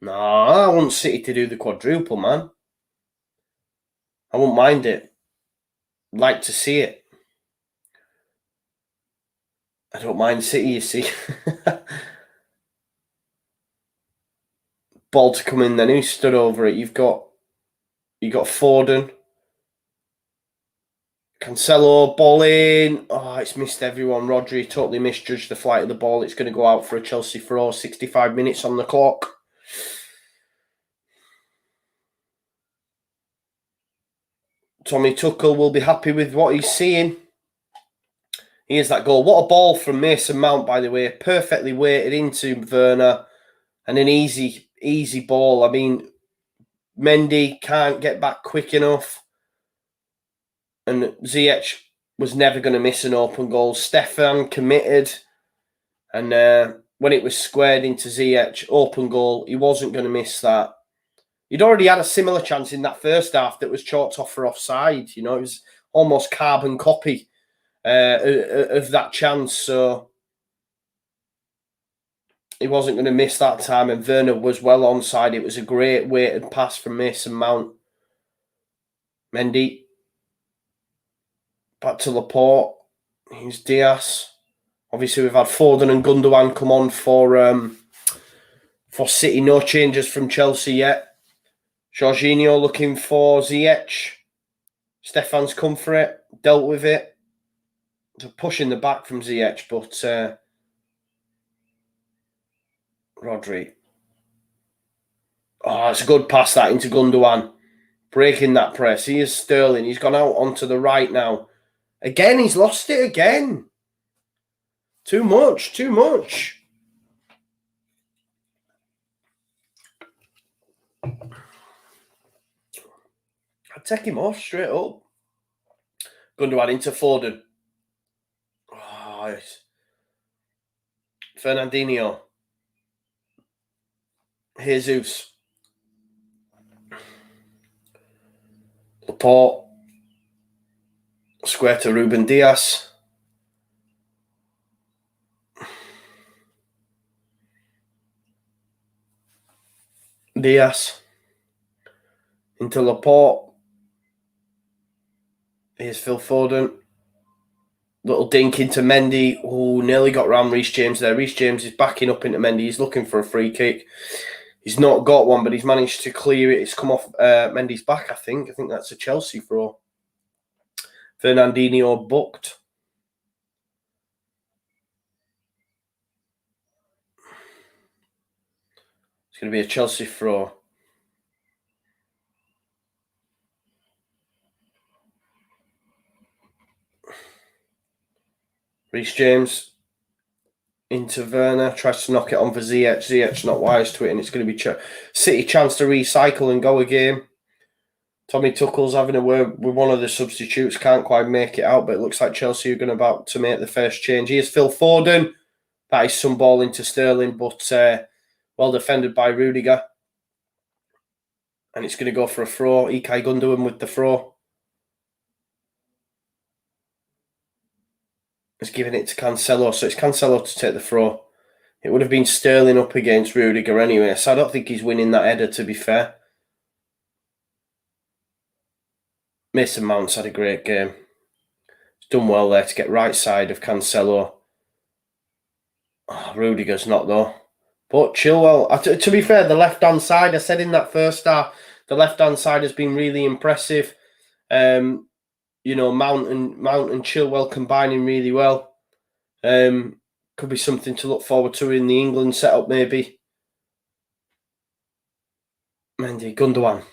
Nah, I want City to do the quadruple, man. I won't mind it. I'd like to see it. I don't mind City, you see. Ball to come in then. Who stood over it? You got Foden. Cancelo, ball in. Oh, it's missed everyone. Rodri totally misjudged the flight of the ball. It's going to go out for a Chelsea throw. 65 minutes on the clock. Tommy Tuchel will be happy with what he's seeing. Here's that goal. What a ball from Mason Mount, by the way. Perfectly weighted into Werner. And an easy ball. I mean, Mendy can't get back quick enough. And Ziyech was never going to miss an open goal. Stefan committed. And when it was squared into Ziyech, open goal, he wasn't going to miss that. He'd already had a similar chance in that first half that was chalked off for offside. You know, it was almost carbon copy of that chance. So he wasn't going to miss that time. And Werner was well onside. It was a great weighted pass from Mason Mount. Mendy. Back to Laporte. Here's Diaz. Obviously, we've had Foden and Gundogan come on for City. No changes from Chelsea yet. Jorginho looking for Ziyech. Stefan's come for it. Dealt with it. It's a push in the back from Ziyech, but Rodri. Oh, it's a good pass that into Gundogan. Breaking that press. Here's Sterling. He's gone out onto the right now. Again, he's lost it again. Too much. I'd take him off straight up. Gundogan into Foden. Oh, it's Fernandinho. Jesus. Laporte. Square to Ruben Diaz. Diaz. Into Laporte. Here's Phil Foden. Little dink into Mendy. Oh, nearly got round Reece James there. Reece James is backing up into Mendy. He's looking for a free kick. He's not got one, but he's managed to clear it. It's come off Mendy's back, I think. I think that's a Chelsea throw. Fernandinho booked. It's going to be a Chelsea throw. Reece James into Werner, tries to knock it on for Ziyech. Ziyech not wise to it, and it's going to be City chance to recycle and go again. Tommy Tuchel's having a word with one of the substitutes, can't quite make it out, but it looks like Chelsea are about to make the first change. Here's Phil Foden. That is some ball into Sterling, but well defended by Rudiger. And it's going to go for a throw. Ilkay Gundogan with the throw. He's giving it to Cancelo, so it's Cancelo to take the throw. It would have been Sterling up against Rudiger anyway, so I don't think he's winning that header, to be fair. Mason Mount's had a great game. He's done well there to get right side of Cancelo. Oh, Rudiger's not, though. But Chilwell, to be fair, the left-hand side, I said in that first half, the left-hand side has been really impressive. You know, Mount and Chilwell combining really well. Could be something to look forward to in the England setup, maybe. Mendy, Gundogan,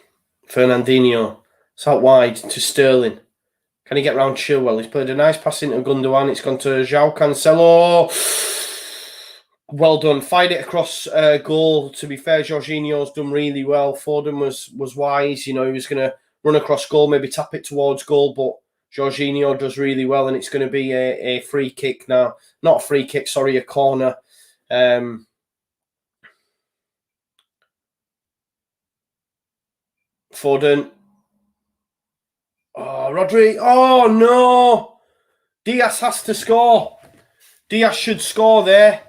Fernandinho. It's out wide to Sterling. Can he get round Chilwell? He's played a nice pass into Gundogan. It's gone to João Cancelo. Well done. Fired it across goal. To be fair, Jorginho's done really well. Foden was wise. You know, he was going to run across goal, maybe tap it towards goal, but Jorginho does really well, and it's going to be a free kick now. Not a free kick, sorry, a corner. Foden. Oh, Rodri. Oh, no. Diaz has to score. Diaz should score there.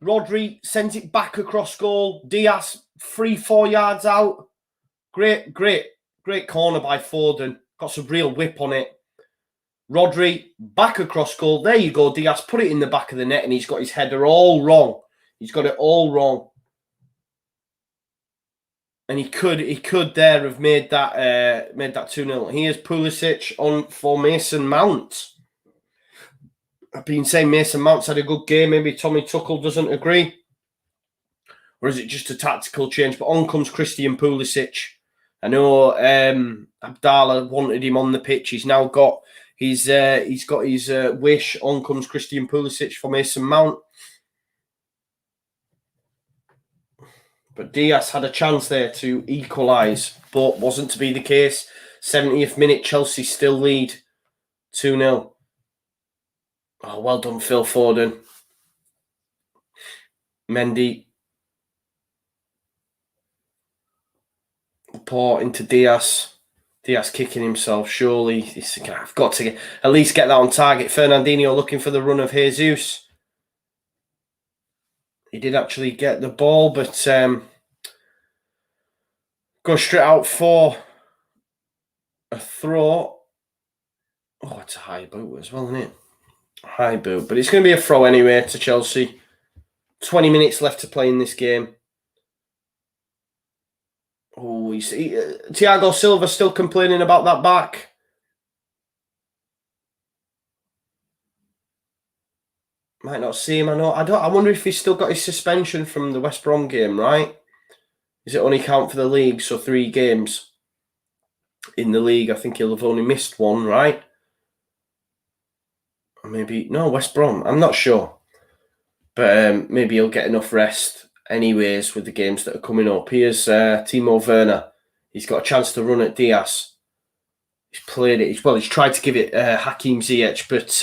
Rodri sends it back across goal. Diaz 3-4 yards out. Great corner by Foden. Got some real whip on it. Rodri back across goal. There you go, Diaz. Put it in the back of the net, and he's got his header all wrong. He's got it all wrong. And he could there have made that 2-0. Here's Pulisic on for Mason Mount. I've been saying Mason Mount's had a good game. Maybe Tommy Tuchel doesn't agree. Or is it just a tactical change? But on comes Christian Pulisic. I know Abdallah wanted him on the pitch. He's now got his wish. On comes Christian Pulisic for Mason Mount. But Diaz had a chance there to equalise, but wasn't to be the case. 70th minute, Chelsea still lead 2-0. Oh, well done, Phil Foden. Mendy. Laporte into Diaz. Diaz kicking himself, surely. I've got to at least get that on target. Fernandinho looking for the run of Jesus. He did actually get the ball, but go straight out for a throw. Oh, it's a high boot as well, isn't it? High boot. But it's going to be a throw anyway to Chelsea. 20 minutes left to play in this game. Oh, Thiago Silva still complaining about that back. Might not see him. I wonder if he's still got his suspension from the West Brom game, right? Is it only count for the league? So 3 games in the league. I think he'll have only missed 1, right? Or maybe no, West Brom. I'm not sure, but maybe he'll get enough rest anyways with the games that are coming up. Here's Timo Werner. He's got a chance to run at Diaz. He's played it. He's tried to give it Hakim Ziyech, but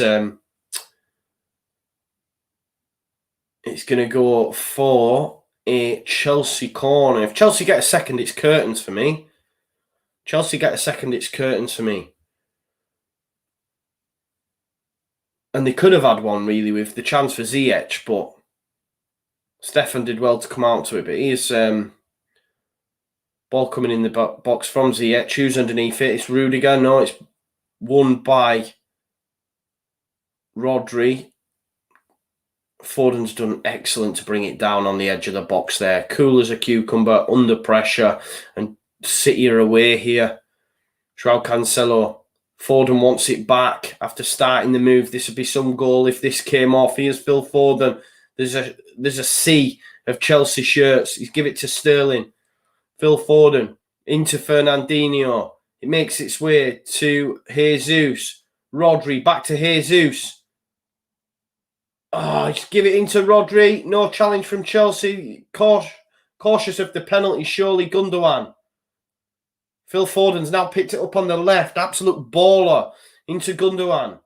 it's going to go for a Chelsea corner. If Chelsea get a second, it's curtains for me. Chelsea get a second, it's curtains for me. And they could have had one, really, with the chance for Ziyech, but Stefan did well to come out to it. But here's ball coming in the box from Ziyech. Who's underneath it? It's Rudiger. No, it's won by Rodri. Foden's done excellent to bring it down on the edge of the box there. Cool as a cucumber, under pressure, and City are away here. João Cancelo. Foden wants it back after starting the move. This would be some goal if this came off. Here's Phil Foden. There's a sea of Chelsea shirts. He's give it to Sterling. Phil Foden into Fernandinho. It makes its way to Jesus. Rodri back to Jesus. Oh, just give it into Rodri. No challenge from Chelsea. Cautious of the penalty, surely Gundogan. Phil Foden's now picked it up on the left. Absolute baller into Gundogan.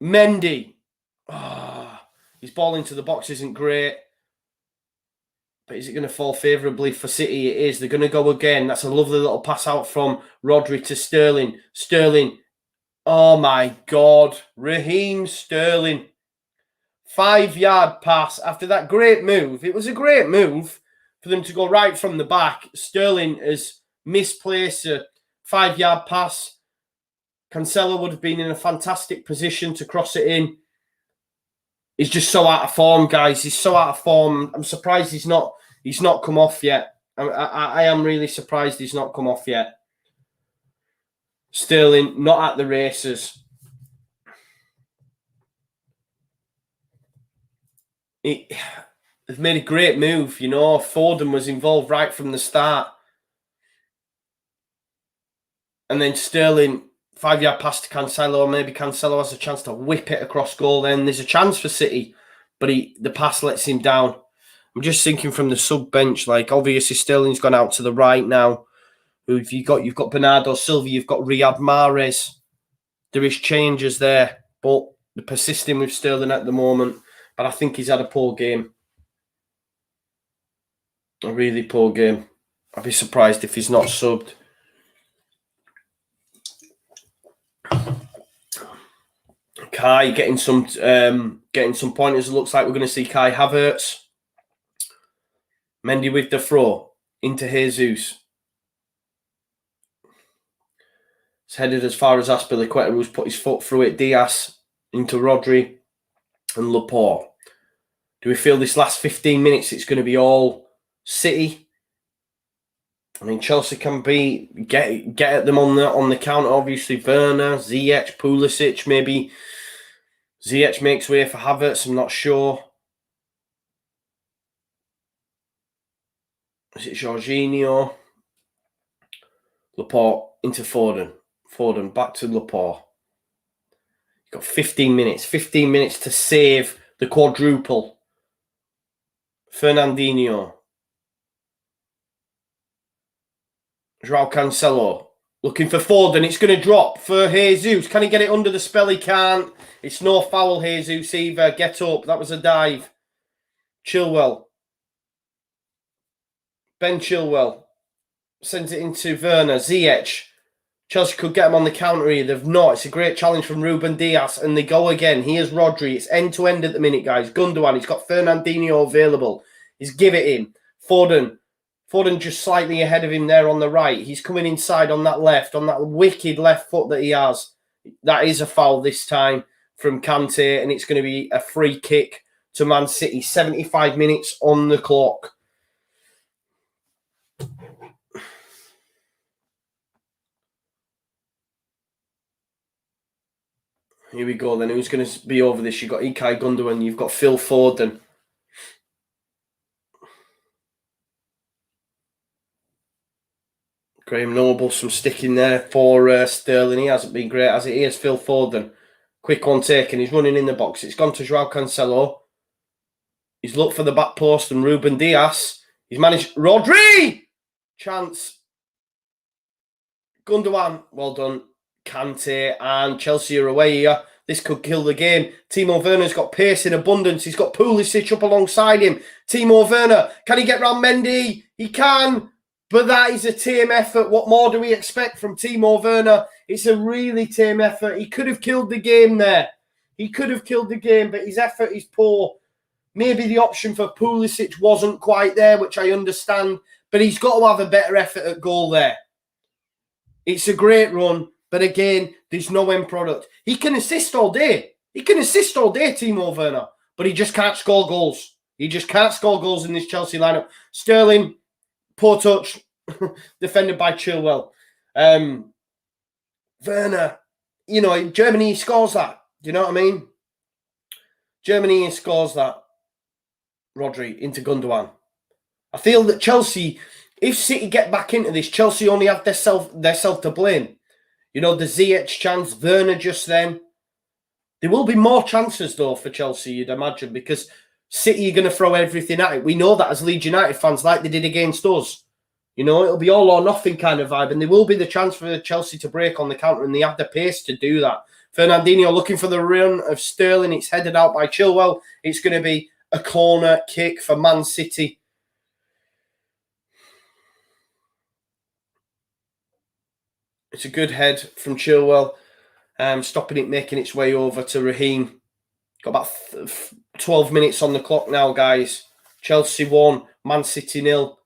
Mendy. Oh, his ball into the box isn't great. But is it going to fall favourably for City? It is. They're going to go again. That's a lovely little pass out from Rodri to Sterling. Sterling. Oh my God. Raheem Sterling. 5-yard pass after that great move. It was a great move for them to go right from the back. Sterling has misplaced a 5-yard pass. Cancelo would have been in a fantastic position to cross it in. He's just so out of form, guys. He's so out of form. I'm surprised he's not come off yet. I am really surprised he's not come off yet. Sterling not at the races. They've made a great move, you know. Foden was involved right from the start. And then Sterling, 5-yard pass to Cancelo. Maybe Cancelo has a chance to whip it across goal. Then there's a chance for City, but the pass lets him down. I'm just thinking from the sub bench, like obviously Sterling's gone out to the right now. You've got Bernardo Silva, you've got Riyad Mahrez. There is changes there, but they're persisting with Sterling at the moment. But I think he's had a poor game. A really poor game. I'd be surprised if he's not subbed. Kai getting some pointers. It looks like we're going to see Kai Havertz. Mendy with the throw into Jesus. It's headed as far as Azpilicueta, who's put his foot through it. Diaz into Rodri and Laporte. Do we feel this last 15 minutes it's going to be all City? I mean, Chelsea can get at them on the counter. Obviously, Werner, Ziyech, Pulisic. Maybe Ziyech makes way for Havertz. I'm not sure. Is it Jorginho? Laporte into Foden. Foden back to Laporte. You've got 15 minutes. 15 minutes to save the quadruple. Fernandinho. João Cancelo. Looking for Foden. It's going to drop for Jesus. Can he get it under the spell? He can't. It's no foul, Jesus, either. Get up. That was a dive. Chilwell. Ben Chilwell. Sends it into Werner. Ziyech. Chelsea could get him on the counter here. They've not. It's a great challenge from Ruben Diaz. And they go again. Here's Rodri. It's end-to-end at the minute, guys. Gundogan. He's got Fernandinho available. He's give it in. Foden just slightly ahead of him there on the right. He's coming inside on that left, on that wicked left foot that he has. That is a foul this time from Kante, and it's going to be a free kick to Man City. 75 minutes on the clock. Here we go then. Who's going to be over this? You've got Ilkay Gundogan. You've got Phil Foden. Graham Noble, some sticking there for Sterling. He hasn't been great as it is. Phil Foden. Quick one taken. He's running in the box. It's gone to João Cancelo. He's looked for the back post and Ruben Diaz. He's managed. Rodri! Chance. Gundogan. Well done. Kante and Chelsea are away here. This could kill the game. Timo Werner's got pace in abundance. He's got Pulisic up alongside him. Timo Werner. Can he get round Mendy? He can. But that is a tame effort. What more do we expect from Timo Werner? It's a really tame effort. He could have killed the game there. He could have killed the game, but his effort is poor. Maybe the option for Pulisic wasn't quite there, which I understand. But he's got to have a better effort at goal there. It's a great run. But again, there's no end product. He can assist all day. He can assist all day, Timo Werner. But he just can't score goals. He just can't score goals in this Chelsea lineup. Sterling, poor touch, defended by Chilwell. Werner, you know, in Germany, he scores that. Do you know what I mean? Germany, he scores that. Rodri into Gundogan. I feel that Chelsea, if City get back into this, Chelsea only have their self to blame. You know, the Ziyech chance, Werner just then. There will be more chances, though, for Chelsea, you'd imagine, because City are going to throw everything at it. We know that as Leeds United fans, like they did against us. You know, it'll be all or nothing kind of vibe, and there will be the chance for Chelsea to break on the counter, and they have the pace to do that. Fernandinho looking for the run of Sterling. It's headed out by Chilwell. It's going to be a corner kick for Man City. It's a good head from Chilwell, stopping it, making its way over to Raheem. Got about 12 minutes on the clock now, guys. Chelsea 1, Man City 0.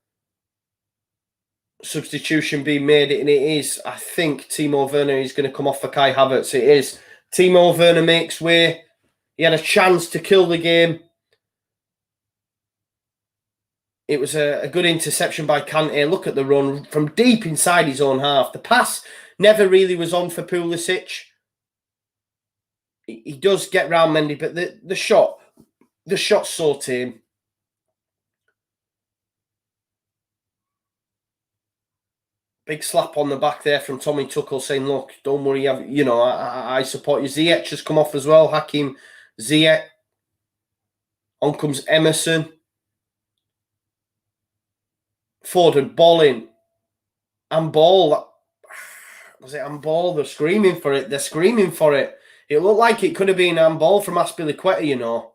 Substitution being made, and it is, I think, Timo Werner is going to come off for Kai Havertz. It is. Timo Werner makes way. He had a chance to kill the game. It was a good interception by Kante. Look at the run from deep inside his own half. The pass never really was on for Pulisic. He does get round Mendy, but the shot's so tame. Big slap on the back there from Tommy Tuchel saying, look, don't worry, I support you. Ziyech has come off as well. Hakim Ziyech. On comes Emerson. Foden, ball in. Handball. Was it handball? They're screaming for it. They're screaming for it. It looked like it could have been handball from Azpilicueta, you know.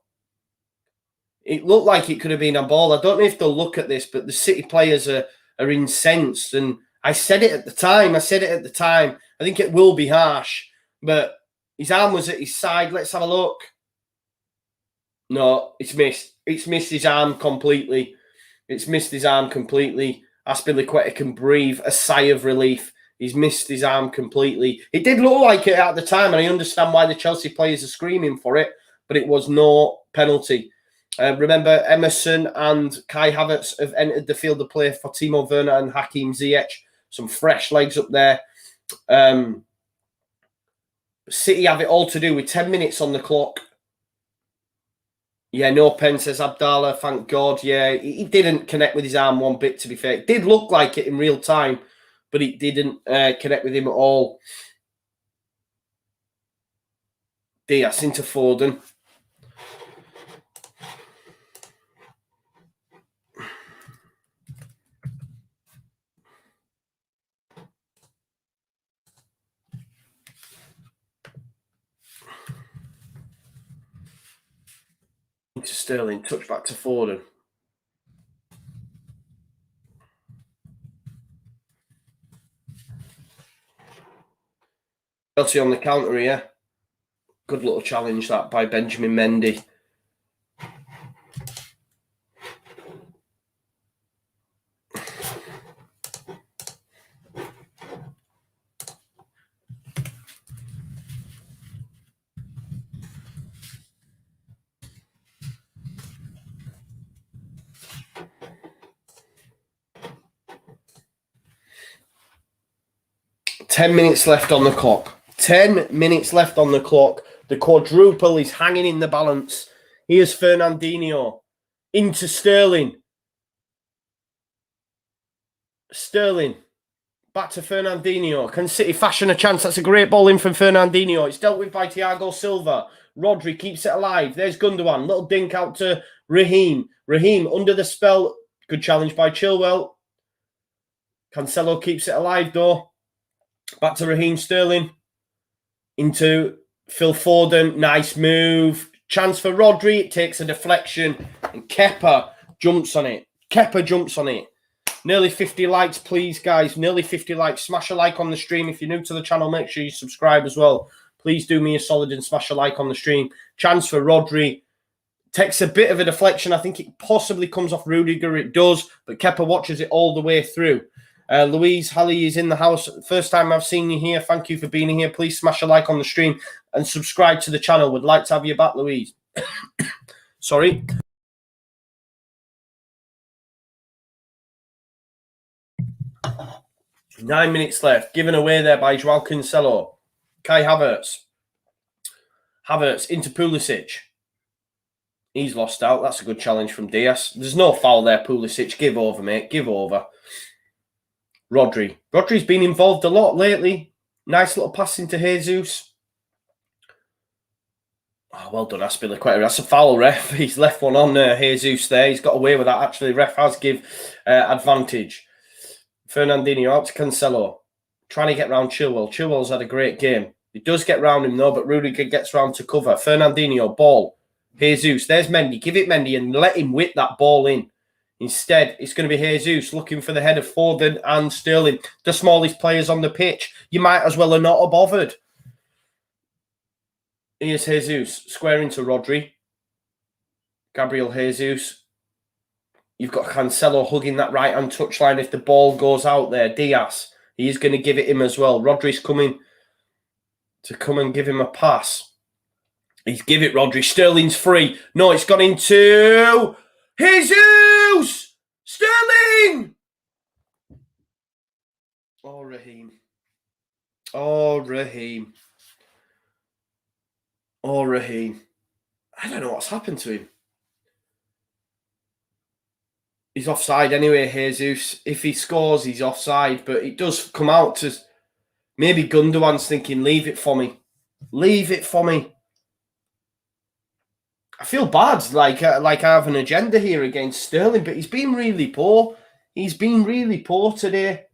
It looked like it could have been handball. I don't know if they'll look at this, but the City players are incensed. And I said it at the time. I think it will be harsh. But his arm was at his side. Let's have a look. No, it's missed. It's missed his arm completely. Azpilicueta can breathe a sigh of relief. He's missed his arm completely. It did look like it at the time, and I understand why the Chelsea players are screaming for it, but it was no penalty. Remember, Emerson and Kai Havertz have entered the field of play for Timo Werner and Hakim Ziyech. Some fresh legs up there. City have it all to do with 10 minutes on the clock. Yeah, no pen, says Abdallah, thank God. Yeah, he didn't connect with his arm one bit, to be fair. It did look like it in real time, but it didn't connect with him at all. Diaz into Foden. Into Sterling, touch back to Foden. Chelsea on the counter here. Good little challenge that by Benjamin Mendy. Ten minutes left on the clock. 10 minutes left on the clock. The quadruple is hanging in the balance. Here's Fernandinho. Into Sterling. Sterling. Back to Fernandinho. Can City fashion a chance? That's a great ball in from Fernandinho. It's dealt with by Thiago Silva. Rodri keeps it alive. There's Gundogan. Little dink out to Raheem. Raheem under the spell. Good challenge by Chilwell. Cancelo keeps it alive though. Back to Raheem Sterling. Into Phil Foden. Nice move. Chance for Rodri. It takes a deflection. And Kepa jumps on it. Nearly 50 likes, please, guys. Nearly 50 likes. Smash a like on the stream. If you're new to the channel, make sure you subscribe as well. Please do me a solid and smash a like on the stream. Chance for Rodri. Takes a bit of a deflection. I think it possibly comes off Rudiger. It does. But Kepa watches it all the way through. Louise Halley is in the house. First time I've seen you here. Thank you for being here. Please smash a like on the stream and subscribe to the channel. Would like to have you back, Louise. Sorry. Nine minutes left. Given away there by Joao Cancelo. Kai Havertz. Havertz into Pulisic. He's lost out. That's a good challenge from Diaz. There's no foul there, Pulisic. Give over, mate. Give over. Rodri. Rodri's been involved a lot lately. Nice little pass into Jesus. Oh, well done, Aspilicueta. That's a foul, ref. He's left one on Jesus there. He's got away with that, actually. Ref has give advantage. Fernandinho out to Cancelo. Trying to get round Chilwell. Chilwell's had a great game. He does get round him, though, but Rudiger gets round to cover. Fernandinho, ball. Jesus. There's Mendy. Give it Mendy and let him whip that ball in. Instead, it's going to be Jesus looking for the head of Foden and Sterling, the smallest players on the pitch. You might as well have not have bothered. Here's Jesus, square into Rodri. Gabriel Jesus. You've got Cancelo hugging that right-hand touchline if the ball goes out there. Diaz, he's going to give it him as well. Rodri's coming to come and give him a pass. He's give it Rodri. Sterling's free. No, it's gone into Jesus! Sterling! Oh, Raheem. Oh, Raheem. Oh, Raheem. I don't know what's happened to him. He's offside anyway, Jesus. If he scores, he's offside. But it does come out to... Maybe Gundogan's thinking, leave it for me. Leave it for me. I feel bad, like I have an agenda here against Sterling, but he's been really poor. He's been really poor today.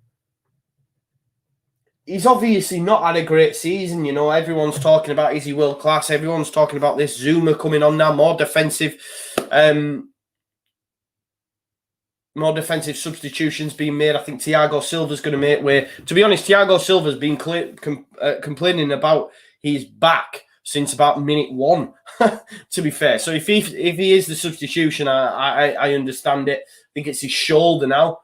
He's obviously not had a great season, you know. Everyone's talking about, is he world class? Everyone's talking about this Zuma coming on now, more defensive substitutions being made. I think Thiago Silva's going to make way. To be honest, Thiago Silva's been complaining about his back since about minute 1, to be fair. So if he is the substitution, I understand it. I think it's his shoulder now.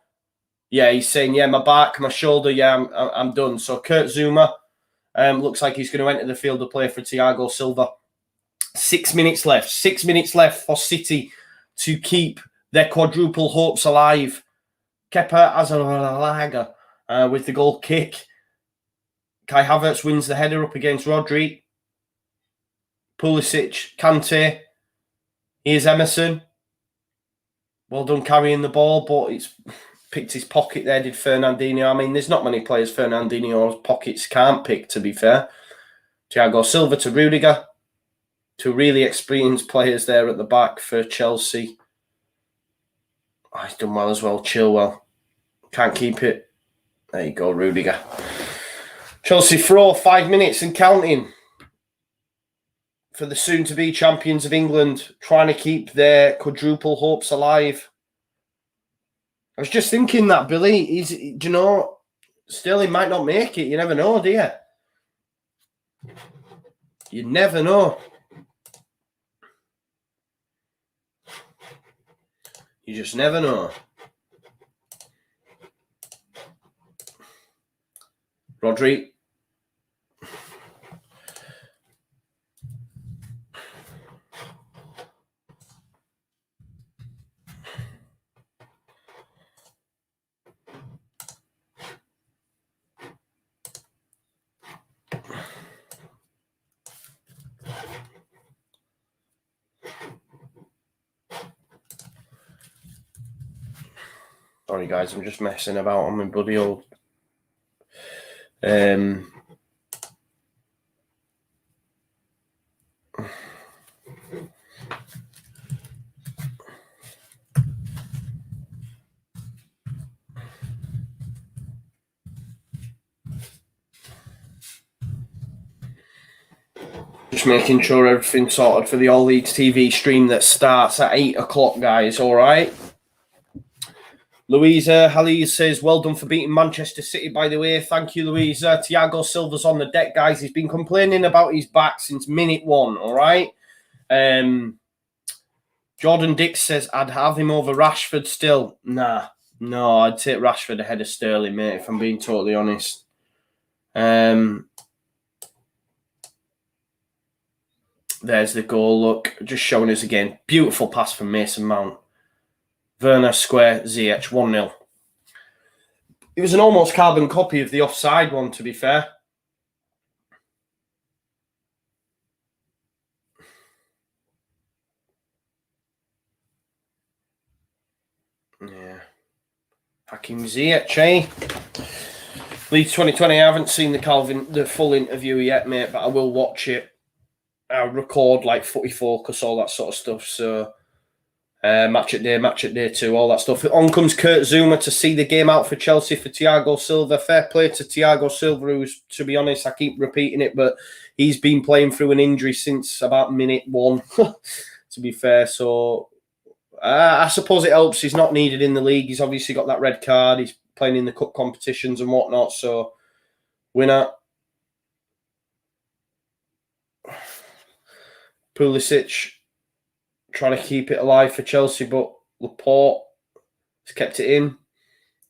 Yeah, he's saying, yeah, my back, my shoulder, yeah, I'm done. So Kurt Zuma looks like he's going to enter the field of play for Thiago Silva. 6 minutes left. 6 minutes left for City to keep their quadruple hopes alive. Kepa Arrizabalaga with the goal kick. Kai Havertz wins the header up against Rodri. Pulisic, Kante. Here's Emerson. Well done carrying the ball, but it's picked his pocket there, did Fernandinho. I mean, there's not many players Fernandinho's pockets can't pick, to be fair. Thiago Silva to Rudiger. Two really experienced players there at the back for Chelsea. Oh, he's done well as well, Chilwell. Can't keep it. There you go, Rudiger. Chelsea throw, 5 minutes and counting for the soon-to-be champions of England, trying to keep their quadruple hopes alive. I was just thinking that, Billy, do you know, Sterling might not make it. You never know, do you? You never know. You just never know. Rodri. Sorry, guys, I'm just messing about on my bloody old... Just making sure everything's sorted for the All Leeds TV stream that starts at 8 o'clock, guys, all right? Louisa Halise says, well done for beating Manchester City, by the way. Thank you, Louisa. Thiago Silva's on the deck, guys. He's been complaining about his back since minute 1, all right? Jordan Dix says, I'd have him over Rashford still. Nah, No, I'd take Rashford ahead of Sterling, mate, if I'm being totally honest. There's the goal, look. Just showing us again. Beautiful pass from Mason Mount. Werner square, Ziyech, 1-0. It was an almost carbon copy of the offside one, to be fair. Yeah. Hakim Ziyech, eh? Leeds 2020, I haven't seen the full interview yet, mate, but I will watch it. I record like Footy Focus, all that sort of stuff. So match at day 2, all that stuff. On comes Kurt Zuma to see the game out for Chelsea for Thiago Silva. Fair play to Thiago Silva, who's, to be honest, I keep repeating it, but he's been playing through an injury since about minute 1, to be fair. So I suppose it helps. He's not needed in the league. He's obviously got that red card. He's playing in the cup competitions and whatnot. So winner. Pulisic trying to keep it alive for Chelsea, but Laporte has kept it in.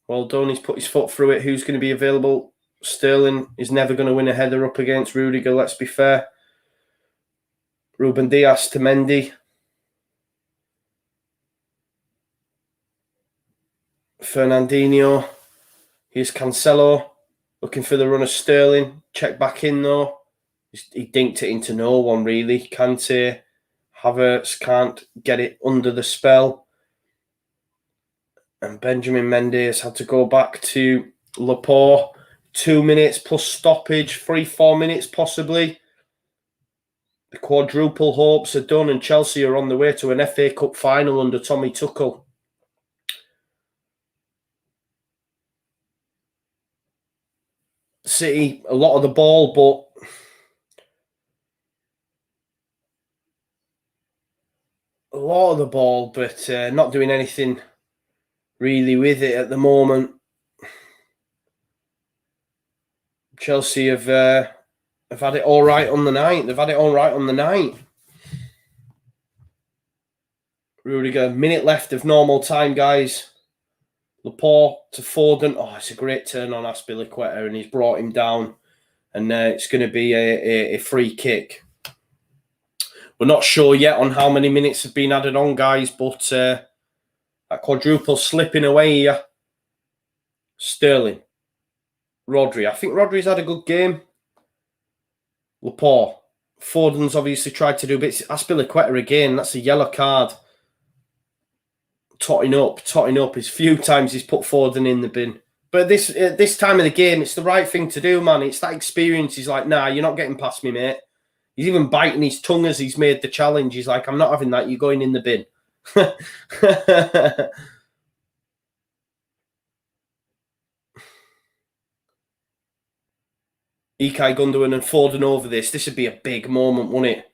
Well done. He's put his foot through it. Who's going to be available? Sterling is never going to win a header up against Rudiger, let's be fair. Ruben Dias to Mendy. Fernandinho. Here's Cancelo. Looking for the run of Sterling. Check back in though. He dinked it into no one really. Kante. Havertz can't get it under the spell. And Benjamin Mendes had to go back to Laporte. 2 minutes plus stoppage. 3-4 minutes possibly. The quadruple hopes are done and Chelsea are on the way to an FA Cup final under Tommy Tuchel. City, a lot of the ball, but not doing anything really with it at the moment. Chelsea have had it all right on the night. Rudiger, minute left of normal time, guys. Laporte to Foden. Oh, it's a great turn on Azpilicueta, and he's brought him down. And it's going to be a free kick. We're not sure yet on how many minutes have been added on, guys, but that quadruple slipping away here. Sterling. Rodri. I think Rodri's had a good game. Laporte. Foden's obviously tried to do bits. Azpilicueta again. That's a yellow card. Totting up. It's few times he's put Foden in the bin. But this time of the game, it's the right thing to do, man. It's that experience. He's like, nah, you're not getting past me, mate. He's even biting his tongue as he's made the challenge. He's like, I'm not having that. You're going in the bin. Ilkay Gundogan and Foden over this. This would be a big moment, wouldn't it?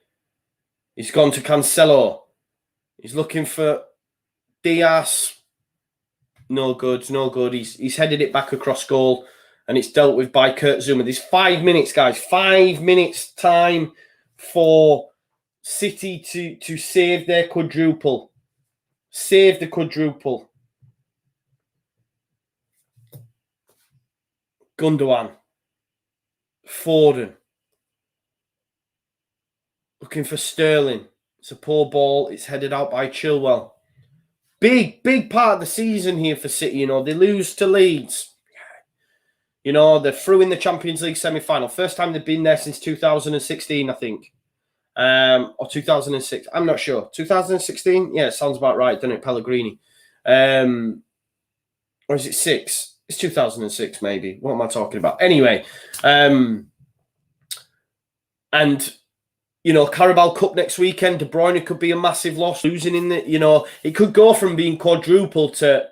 He's gone to Cancelo. He's looking for Diaz. No good. He's headed it back across goal and it's dealt with by Kurt Zuma. There's 5 minutes, guys. 5 minutes time for City to save their quadruple. Save the quadruple. Gundogan. Foden. Looking for Sterling. It's a poor ball. It's headed out by Chilwell. Big part of the season here for City. You know, they lose to Leeds. You know, they're through in the Champions League semi-final. First time they've been there since 2016, I think. Or 2006. I'm not sure. 2016? Yeah, sounds about right, doesn't it? Pellegrini. Or is it 6? It's 2006, maybe. What am I talking about? Anyway. And, you know, Carabao Cup next weekend. De Bruyne could be a massive loss. Losing in the, you know, it could go from being quadruple to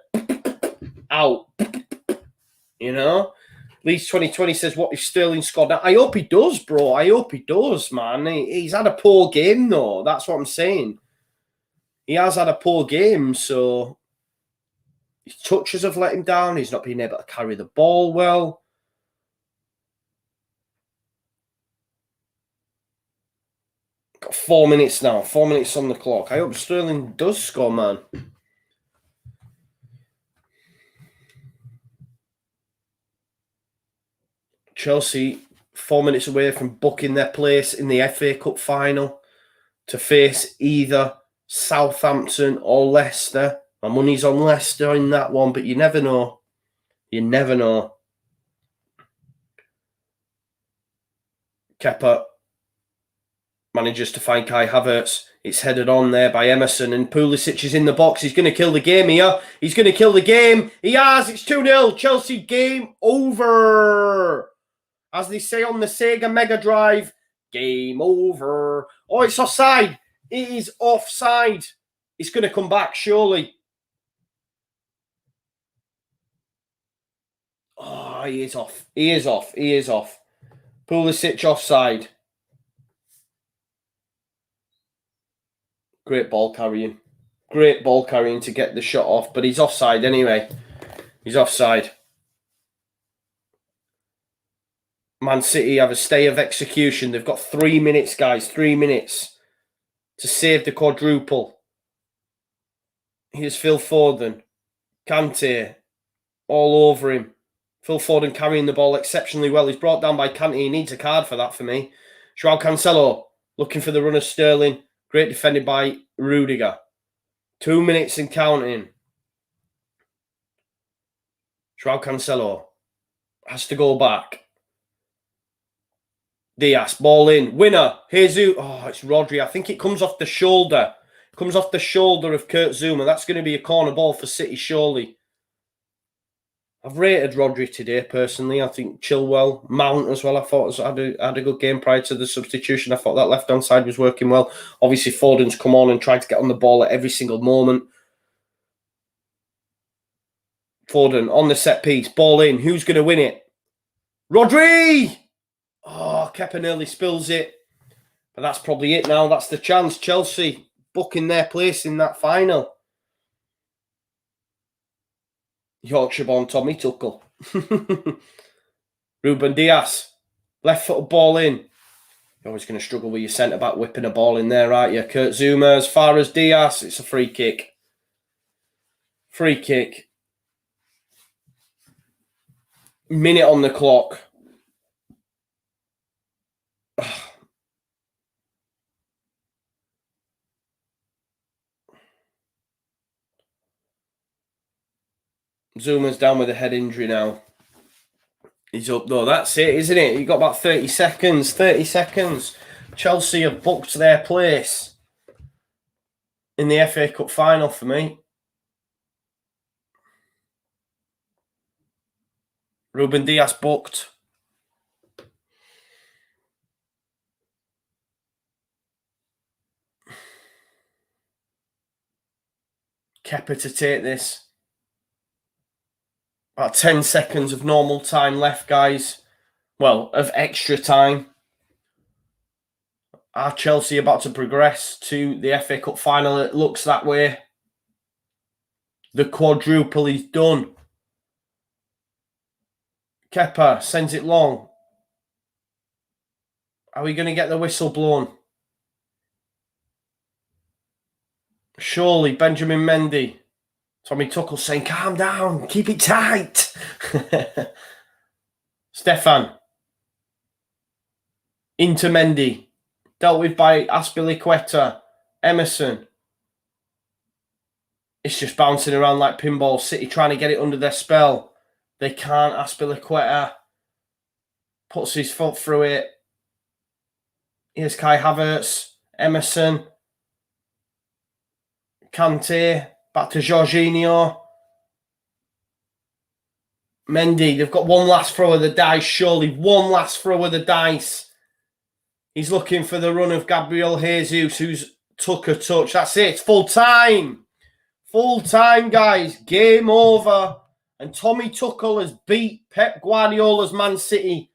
out. You know? Leeds 2020 says, what if Sterling scored? I hope he does, bro. I hope he does, man. He's had a poor game, though. That's what I'm saying. He has had a poor game, so his touches have let him down. He's not been able to carry the ball well. Got 4 minutes now. 4 minutes on the clock. I hope Sterling does score, man. Chelsea 4 minutes away from booking their place in the FA Cup final to face either Southampton or Leicester. My money's on Leicester in that one, but you never know. You never know. Kepa manages to find Kai Havertz. It's headed on there by Emerson, and Pulisic is in the box. He's going to kill the game here. He's going to kill the game. He has. It's 2-0. Chelsea game over. As they say on the Sega Mega Drive, game over. Oh, it's offside. It is offside. It's going to come back, surely. Oh, he is off. He is off. He is off. Pulisic offside. Great ball carrying. Great ball carrying to get the shot off, but he's offside anyway. He's offside. Man City have a stay of execution. They've got 3 minutes, guys. 3 minutes to save the quadruple. Here's Phil Foden. Kante. All over him. Phil Foden carrying the ball exceptionally well. He's brought down by Kante. He needs a card for that for me. Joao Cancelo looking for the run of Sterling. Great defended by Rudiger. 2 minutes and counting. Joao Cancelo has to go back. Diaz, ball in. Winner. Jesus. Oh, it's Rodri. I think it comes off the shoulder. It comes off the shoulder of Kurt Zuma. That's going to be a corner ball for City, surely. I've rated Rodri today, personally. I think Chilwell, Mount as well, I thought had a good game prior to the substitution. I thought that left-hand side was working well. Obviously, Foden's come on and tried to get on the ball at every single moment. Foden on the set piece, ball in. Who's going to win it? Rodri! Oh, Kepa nearly spills it. But that's probably it now. That's the chance. Chelsea booking their place in that final. Yorkshire born Tommy Tuchel. Ruben Diaz. Left foot ball in. You're always going to struggle with your centre-back whipping a ball in there, aren't you? Kurt Zuma, as far as Diaz, it's a free kick. Free kick. Minute on the clock. Zuma's down with a head injury now. He's up though. That's it, isn't it? You've got about 30 seconds. 30 seconds. Chelsea have booked their place in the FA Cup final for me. Ruben Diaz booked. Kepa to take this. About 10 seconds of normal time left, guys. Well, of extra time. Are Chelsea about to progress to the FA Cup final? It looks that way. The quadruple is done. Kepa sends it long. Are we going to get the whistle blown? Surely, Benjamin Mendy. Tommy Tuchel saying, calm down, keep it tight. Stefan. Into Mendy. Dealt with by Azpilicueta. Emerson. It's just bouncing around like pinball. City trying to get it under their spell. They can't. Azpilicueta puts his foot through it. Here's Kai Havertz. Emerson. Kante. Back to Jorginho. Mendy, they've got one last throw of the dice, surely. One last throw of the dice. He's looking for the run of Gabriel Jesus, who's took a touch. That's it. It's full time. Full time, guys. Game over. And Tommy Tuchel has beat Pep Guardiola's Man City.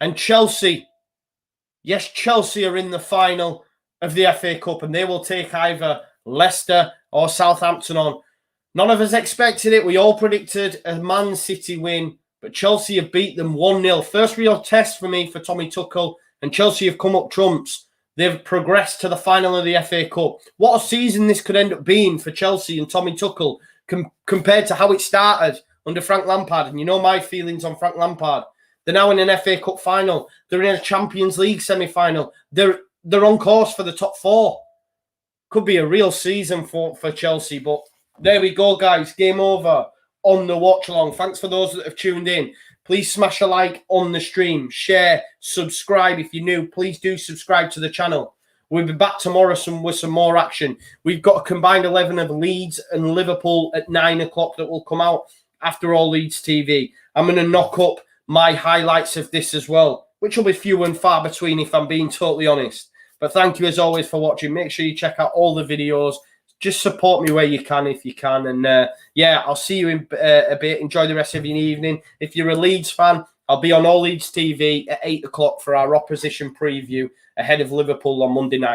And Chelsea. Yes, Chelsea are in the final of the FA Cup, and they will take either Leicester or Southampton on. None of us expected it. We all predicted a Man City win, but Chelsea have beat them 1-0. First real test for me for Tommy Tuchel, and Chelsea have come up trumps. They've progressed to the final of the FA Cup. What a season this could end up being for Chelsea and Tommy Tuchel compared to how it started under Frank Lampard. And you know my feelings on Frank Lampard. They're now in an FA Cup final. They're in a Champions League semi-final. They're on course for the top 4. Could be a real season for Chelsea. But there we go, guys. Game over on the watch along. Thanks for those that have tuned in. Please smash a like on the stream. Share, subscribe if you're new. Please do subscribe to the channel. We'll be back tomorrow with some more action. We've got a combined 11 of Leeds and Liverpool at 9 o'clock that will come out after all Leeds TV. I'm going to knock up my highlights of this as well, which will be few and far between if I'm being totally honest. But thank you as always for watching. Make sure you check out all the videos. Just support me where you can if you can. And yeah, I'll see you in a bit. Enjoy the rest of your evening. If you're a Leeds fan, I'll be on All Leeds TV at 8 o'clock for our opposition preview ahead of Liverpool on Monday night.